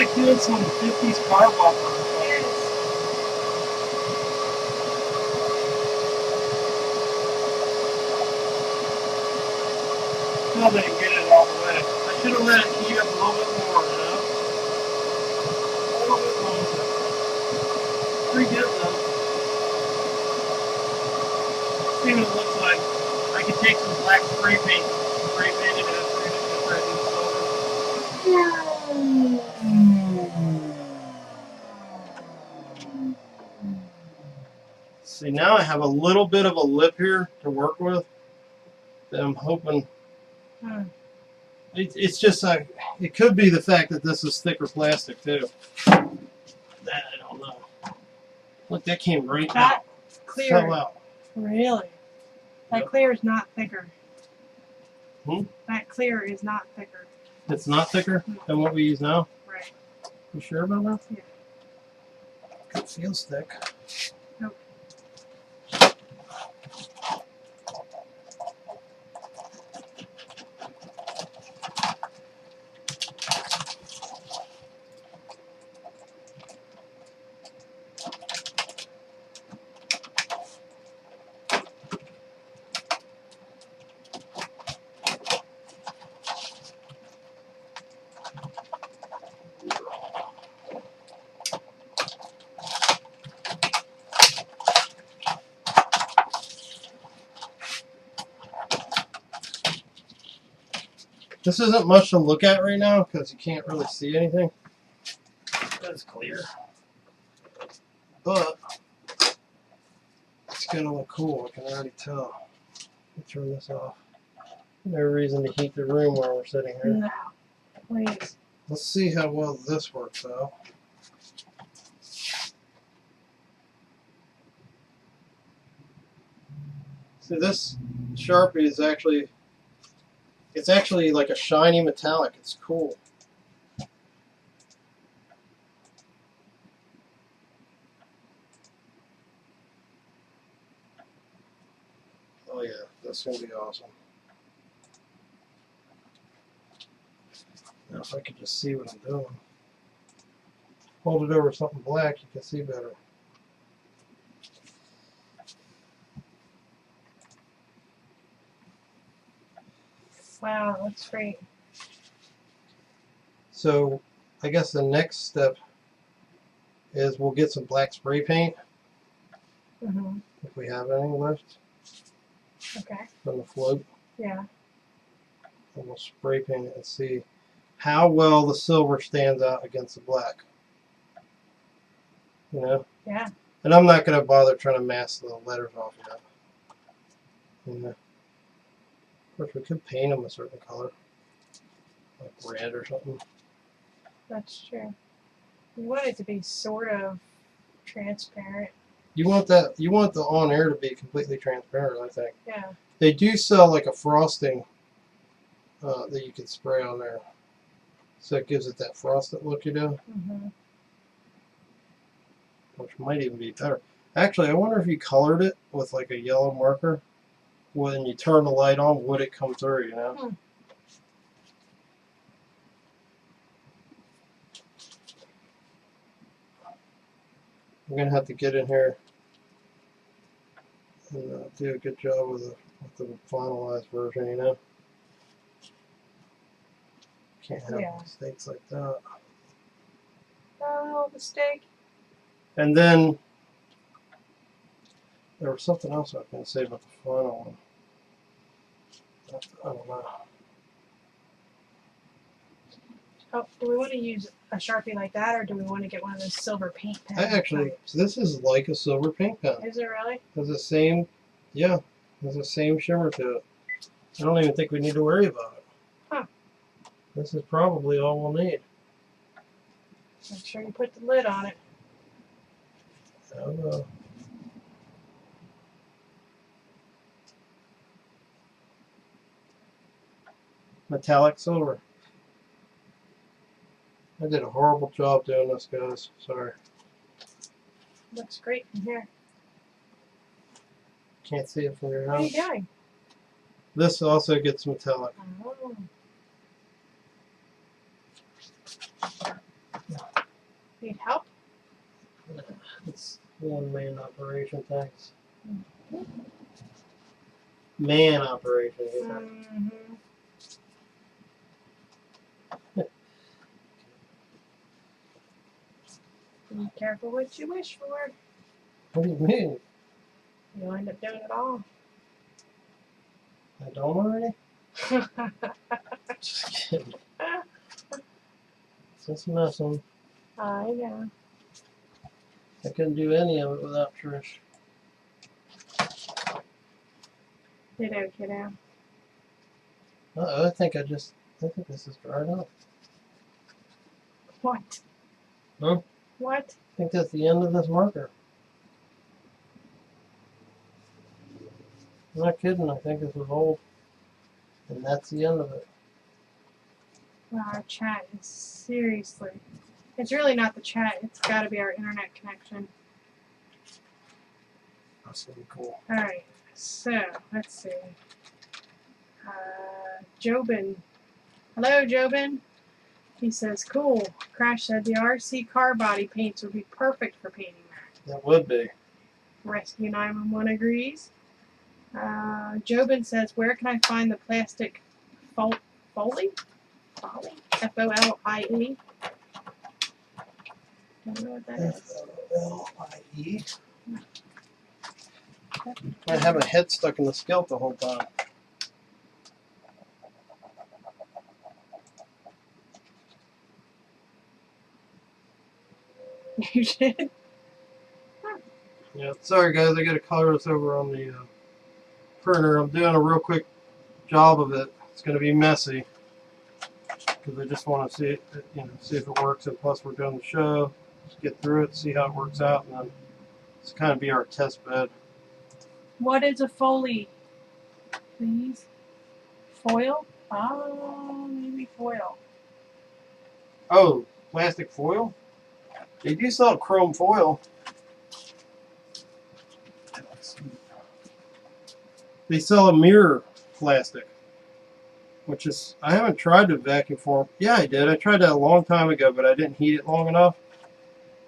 like doing some 50s car bumper or something. Yes. Still didn't get it all the way. I should have let it heat up a little bit more, you know? A little bit longer. Pretty good though. See what it looks like. I could take some black spray paint, spray paint it and spray it right in the silver. See, now I have a little bit of a lip here to work with that I'm hoping. It's just like, it could be the fact that this is thicker plastic too. That I don't know. Look, that came right out. That clear. Fell out. Really? That Yep. clear is not thicker. Hmm? That clear is not thicker. It's not thicker than what we use now? Right. You sure about that? Yeah. It feels thick. Nope. This isn't much to look at right now because you can't really see anything. That's clear. But it's going to look cool. I can already tell. Let me turn this off. No reason to heat the room while we're sitting here. No. Please. Let's see how well this works out. See, this Sharpie is actually, it's actually like a shiny metallic. It's cool. Oh yeah, that's going to be awesome. Now if I could just see what I'm doing. Hold it over something black, you can see better. Wow, that's great. So I guess the next step is we'll get some black spray paint Mm-hmm. if we have any left Okay. from the float. Yeah. And we'll spray paint it and see how well the silver stands out against the black. You know? Yeah. And I'm not going to bother trying to mask the letters off yet. You know? Of course, we could paint them a certain color. Like red or something. That's true. You want it to be sort of transparent. You want that, you want the on air to be completely transparent, I think. Yeah. They do sell like a frosting that you can spray on there. So it gives it that frosted look, you know, Mm-hmm. which might even be better. Actually, I wonder if you colored it with like a yellow marker, when you turn the light on, would it come through, you know? Hmm. I'm going to have to get in here and do a good job with the finalized version, you know? Can't have Yeah. mistakes like that. Oh, mistake. And then there was something else I was going to say about the final one. I don't know. Oh, do we want to use a Sharpie like that, or do we want to get one of those silver paint pens? I actually, types? this is like a silver paint pen. Is it really? Has the same, yeah, has the same shimmer to it. I don't even think we need to worry about it. Huh. This is probably all we'll need. Make sure you put the lid on it. I don't know. Metallic silver. I did a horrible job doing this, guys. Sorry. Looks great from here. Can't see it from your What are you house. doing? This also gets metallic. Oh. Need help? It's one-man operation, thanks. Man operation. Mm-hmm. Be careful what you wish for. What do you mean? You'll end up doing it all. I don't already? Just kidding. Just messing. I know. I couldn't do any of it without Trish. Kiddo, kiddo. Uh-oh, I think this is dried up. What? Huh? What? I think that's the end of this marker. I'm not kidding, I think this was old. And that's the end of it. Wow, our chat is seriously. It's really not the chat, it's got to be our internet connection. That's gonna be cool. Alright, so, let's see. Jobin. Hello, Jobin. He says, cool. Crash said the RC car body paints would be perfect for painting that. That would be. Rescue 911 agrees. Jobin says, where can I find the plastic Foley? Foley? F-O-L-I-E. Don't know what that is. F-O-L-I-E. I have a head stuck in the scalp the whole time. You did? Yeah, sorry guys, I gotta color this over on the printer. I'm doing a real quick job of it. It's gonna be messy because I just want to see it, see if it works. And plus, we're doing the show. Just get through it, see how it works out, and then it's kind of be our test bed. What is a Foley? Please? Foil? Oh, maybe foil. Oh, plastic foil? They do sell chrome foil. They sell a mirror plastic, which is, I haven't tried to vacuum form. Yeah, I did. I tried that a long time ago, but I didn't heat it long enough.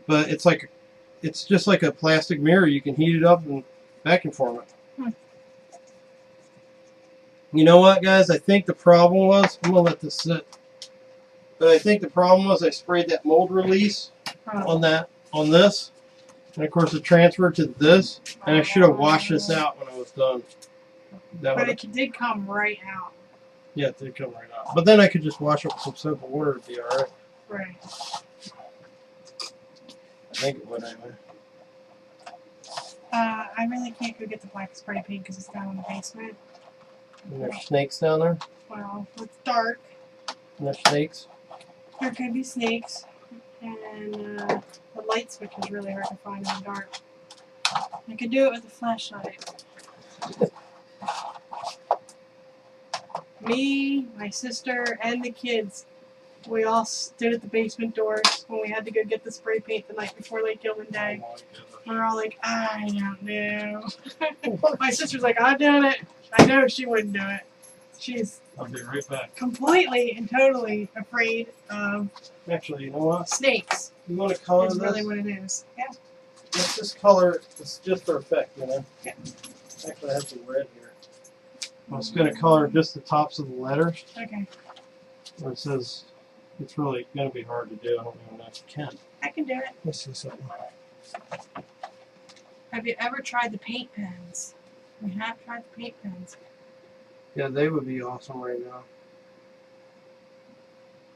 But it's just like a plastic mirror. You can heat it up and vacuum form it. You know what, guys? I think the problem was, I'm going to let this sit. But I think the problem was I sprayed that mold release on this. And of course it transferred to this. And I should have washed this out when I was done. But it did come right out. Yeah, it did come right out. But then I could just wash it with some soap and water. It'd be alright. Right. I think it would anyway. I really can't go get the black spray paint because it's down in the basement. And there's snakes down there. Well, it's dark. And there's snakes. There could be snakes. And the light switch is really hard to find in the dark. I could do it with a flashlight. Me, my sister, and the kids, we all stood at the basement doors when we had to go get the spray paint the night before Lake Gilman Day. We're all like, I don't know. My sister's like, I'm doing it. I know she wouldn't do it. She's I'll be right back. completely and totally afraid of Actually, you know what? snakes. You want to color Is this? really what it is. Yeah. Let's just color it. It's just for effect, you know? Yeah. Actually, I have some red here. I was going to color just the tops of the letters. Okay. Where it says, it's really going to be hard to do. I don't even know if you can. I can do it. Let's see something. Have you ever tried the paint pens? We have tried the paint pens. Yeah, they would be awesome right now.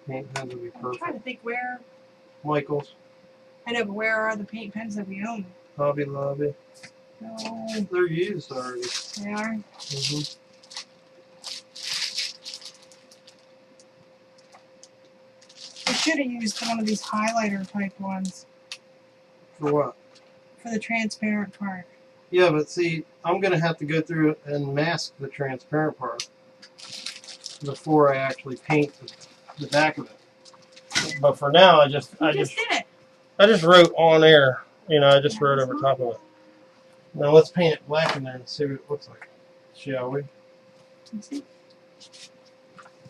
Paint pens would be I'm trying to perfect. think where. Michaels, I know, but where are the paint pens that we own? Hobby Lobby. No, They're used already. they are. Mm-hmm. We should have used one of these highlighter type ones For what? for the transparent part. Yeah, but see, I'm going to have to go through and mask the transparent part before I actually paint the back of it. But for now, I just You just did it. wrote on air. You know, I just wrote over top of it. Now let's paint it black in there and see what it looks like. Shall we? Let's see.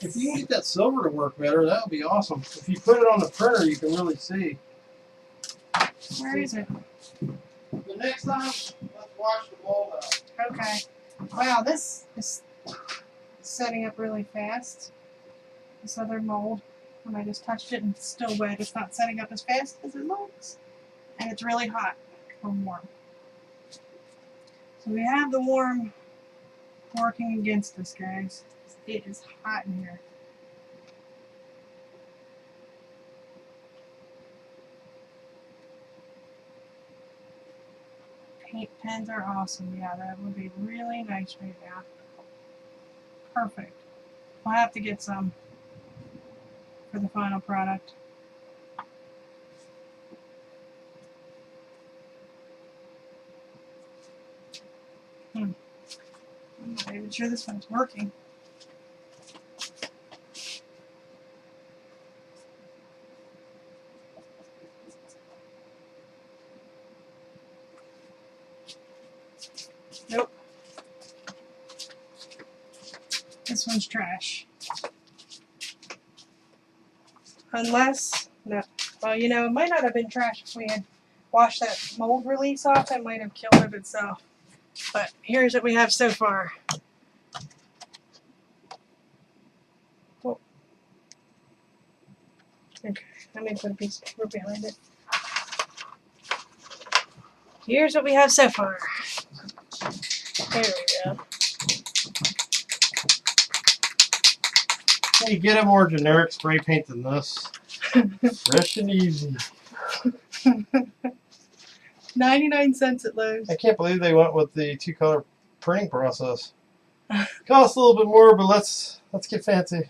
If you can get that silver to work better, that would be awesome. If you put it on the printer, you can really see. Where is it? The next time, let's wash the mold out. Okay. Wow, this is setting up really fast. This other mold, when I just touched it and it's still wet, it's not setting up as fast as it looks. And it's really hot or warm. So we have the warm working against us, guys. It is hot in here. Paint pens are awesome. Yeah, that would be really nice right now. Perfect. I'll have to get some for the final product. I'm not even sure this one's working. Nope. This one's trash. Unless, no. Well, you know, it might not have been trash if we had washed that mold release off. It might have killed it itself. But here's what we have so far. Oh. Okay, let me put a piece of paper behind it. Here's what we have so far. There we go. Can you get a more generic spray paint than this? Fresh and easy. 99 cents at Lowe's. I can't believe they went with the two-color printing process. Costs a little bit more, but let's get fancy.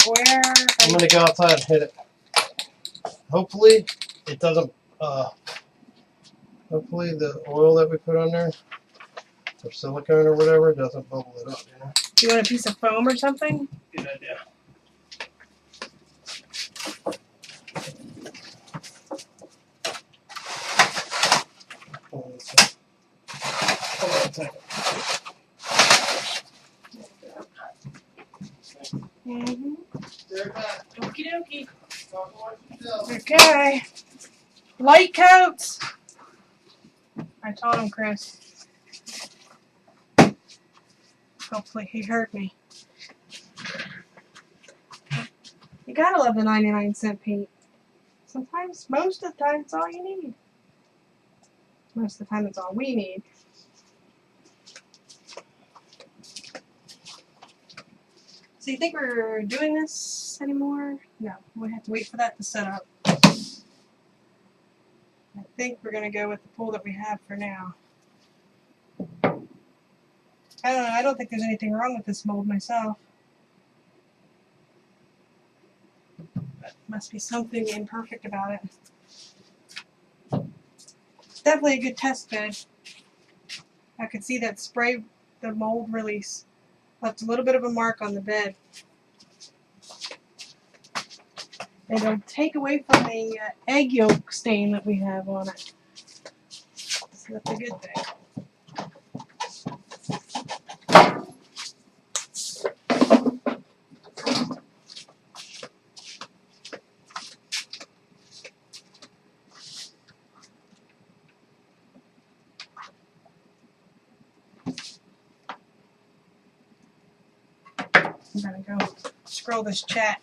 Where I'm gonna go outside and hit it. Hopefully, it doesn't. Hopefully, the oil that we put on there, or silicone or whatever, doesn't bubble it up. You know. do you want a piece of foam or something? Good idea. Hold on a second. Mm-hmm. There, back. Okie dokie. Talk amongst yourselves. Okay. Light coats. I told him, Chris. Hopefully he heard me. You gotta love the 99-cent paint. Sometimes, most of the time, it's all you need. Most of the time, it's all we need. So you think we're doing this anymore? No, we have to wait for that to set up. I think we're going to go with the pool that we have for now. I don't know, I don't think there's anything wrong with this mold myself. But must be something imperfect about it. It's definitely a good test bed. I could see that spray, the mold release, left a little bit of a mark on the bed. It'll take away from the egg yolk stain that we have on it. So that's a good thing. I'm gonna go scroll this chat.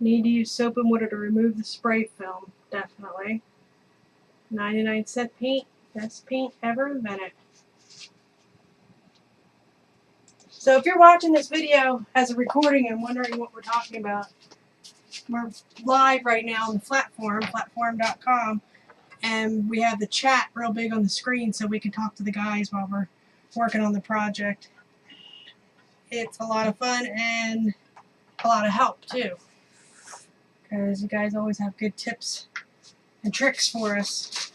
Need to use soap and water to remove the spray film, definitely. 99-cent paint, best paint ever invented. So if you're watching this video as a recording and wondering what we're talking about, we're live right now on the Phlatforum, Phlatforum.com, and we have the chat real big on the screen so we can talk to the guys while we're working on the project. It's a lot of fun and a lot of help too, because you guys always have good tips and tricks for us.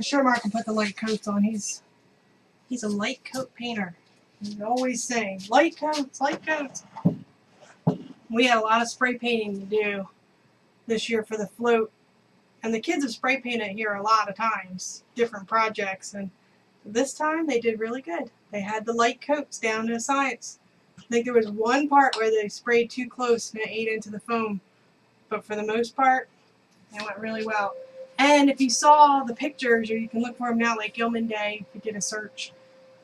sure Mark can put the light coats on. He's a light coat painter. He's always saying, light coats, light coats. We had a lot of spray painting to do this year for the float. And the kids have spray painted here a lot of times, different projects. And this time they did really good. They had the light coats down to a science. I think there was one part where they sprayed too close and it ate into the foam. But for the most part, it went really well. And if you saw the pictures, or you can look for them now, like Gilman Day, if you did a search.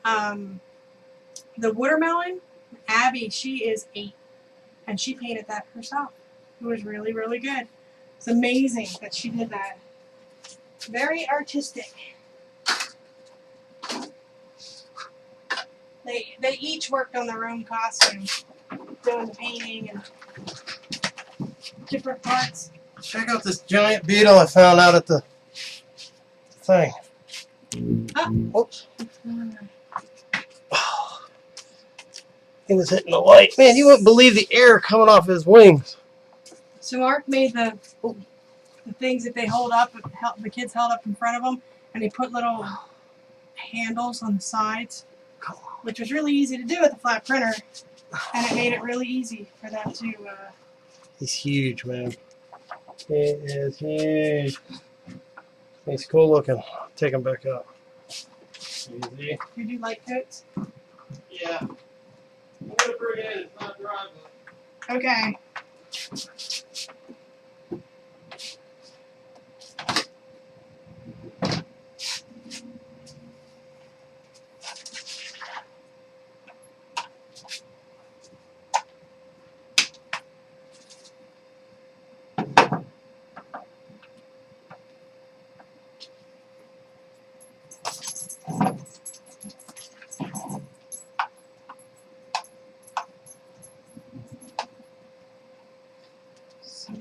The watermelon, Abby, she is 8. And she painted that herself. It was really, really good. It's amazing that she did that. Very artistic. They each worked on their own costume, doing the painting and different parts. Check out this giant beetle I found out at the thing. Oops. He was hitting the light. Man, you wouldn't believe the air coming off his wings. So Mark made the things that they hold up, the kids held up in front of them, and he put little handles on the sides, which was really easy to do with the flat printer, and it made it really easy for them to... He's huge, man. He is huge. He's cool looking. Take him back up. Easy. You do light coats? Yeah. I'm gonna bring it in. It's not dry, but... Okay.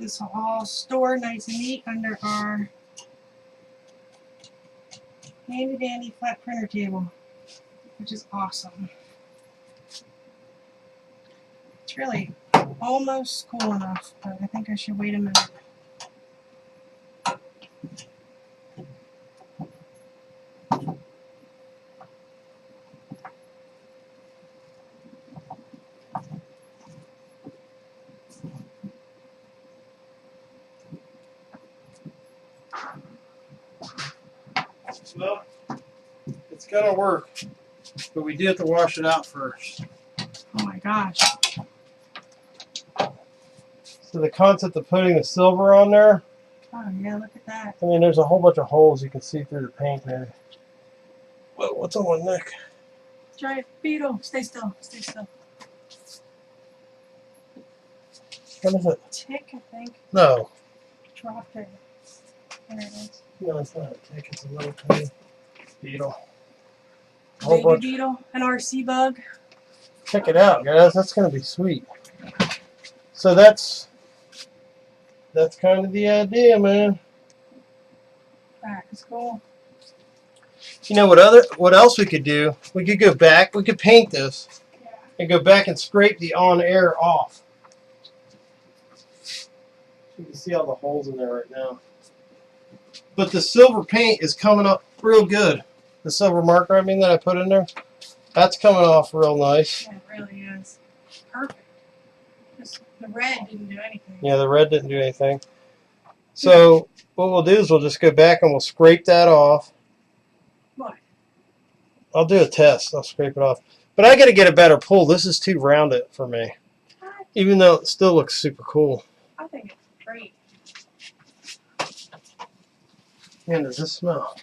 This will all store nice and neat under our handy dandy flat printer table, which is awesome. It's really almost cool enough, but I think I should wait a minute. Well, it's gonna work, but we do have to wash it out first. Oh my gosh. So the concept of putting the silver on there, Oh yeah, look at that. I mean, there's a whole bunch of holes you can see through the paint there. Whoa, what's on my neck? Giant beetle. Stay still. Stay still. What is it? Tick, I think. No. Dropped it. There it is. No, it's not a tick. It's a little tiny beetle. A whole Baby bunch. beetle, an RC bug. Check it out, guys. That's going to be sweet. So that's kind of the idea, man. That is cool. You know what else we could do? We could go back. We could paint this and go back and scrape the on air off. You can see all the holes in there right now. But the silver paint is coming up real good. The silver marker, I mean, that I put in there, that's coming off real nice. Yeah, it really is. Perfect. Just, the red didn't do anything. Yeah, the red didn't do anything. So what we'll do is we'll just go back and we'll scrape that off. What? I'll do a test. I'll scrape it off. But I got to get a better pull. This is too rounded for me. Even though it still looks super cool. I think it's great. Man, does this smell?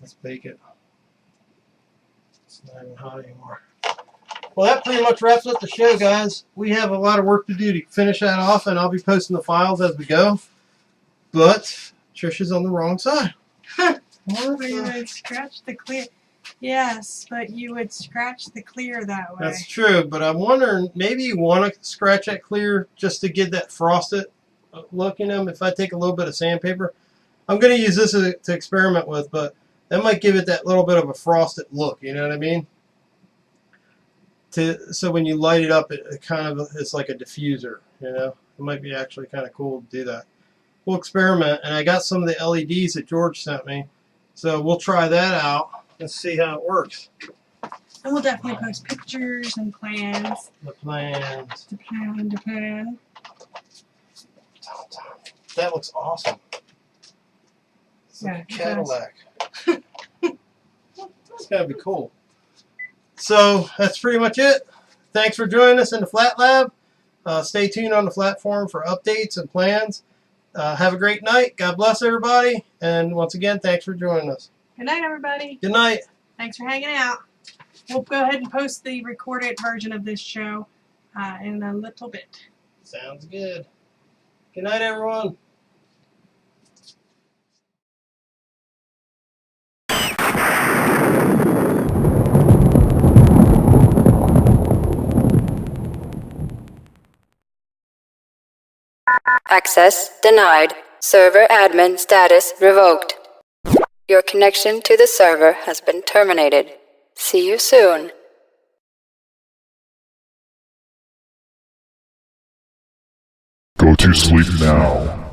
Let's bake it. It's not even hot anymore. Well, that pretty much wraps up the show, guys. We have a lot of work to do to finish that off, and I'll be posting the files as we go. But Trisha's on the wrong side. You would scratch the clear. Yes, but you would scratch the clear that way. That's true, but I'm wondering, maybe you want to scratch that clear just to get that frosted look in them. If I take a little bit of sandpaper, I'm going to use this to experiment with, but that might give it that little bit of a frosted look, you know what I mean? So when you light it up, it kind of, it's like a diffuser, you know? It might be actually kind of cool to do that. We'll experiment, and I got some of the LEDs that George sent me So we'll try that out and see how it works. And we'll definitely post pictures and plans. The plans. To plan. That looks awesome. It's Yeah, like a it does. Cadillac. It's gotta be cool. So that's pretty much it. Thanks for joining us in the Phlatlab. Stay tuned on the Phlatforum for updates and plans. Have a great night. God bless everybody. And once again, thanks for joining us. Good night, everybody. Good night. Thanks for hanging out. We'll go ahead and post the recorded version of this show in a little bit. Sounds good. Good night, everyone. Access denied. Server admin status revoked. Your connection to the server has been terminated. See you soon. Go to sleep now.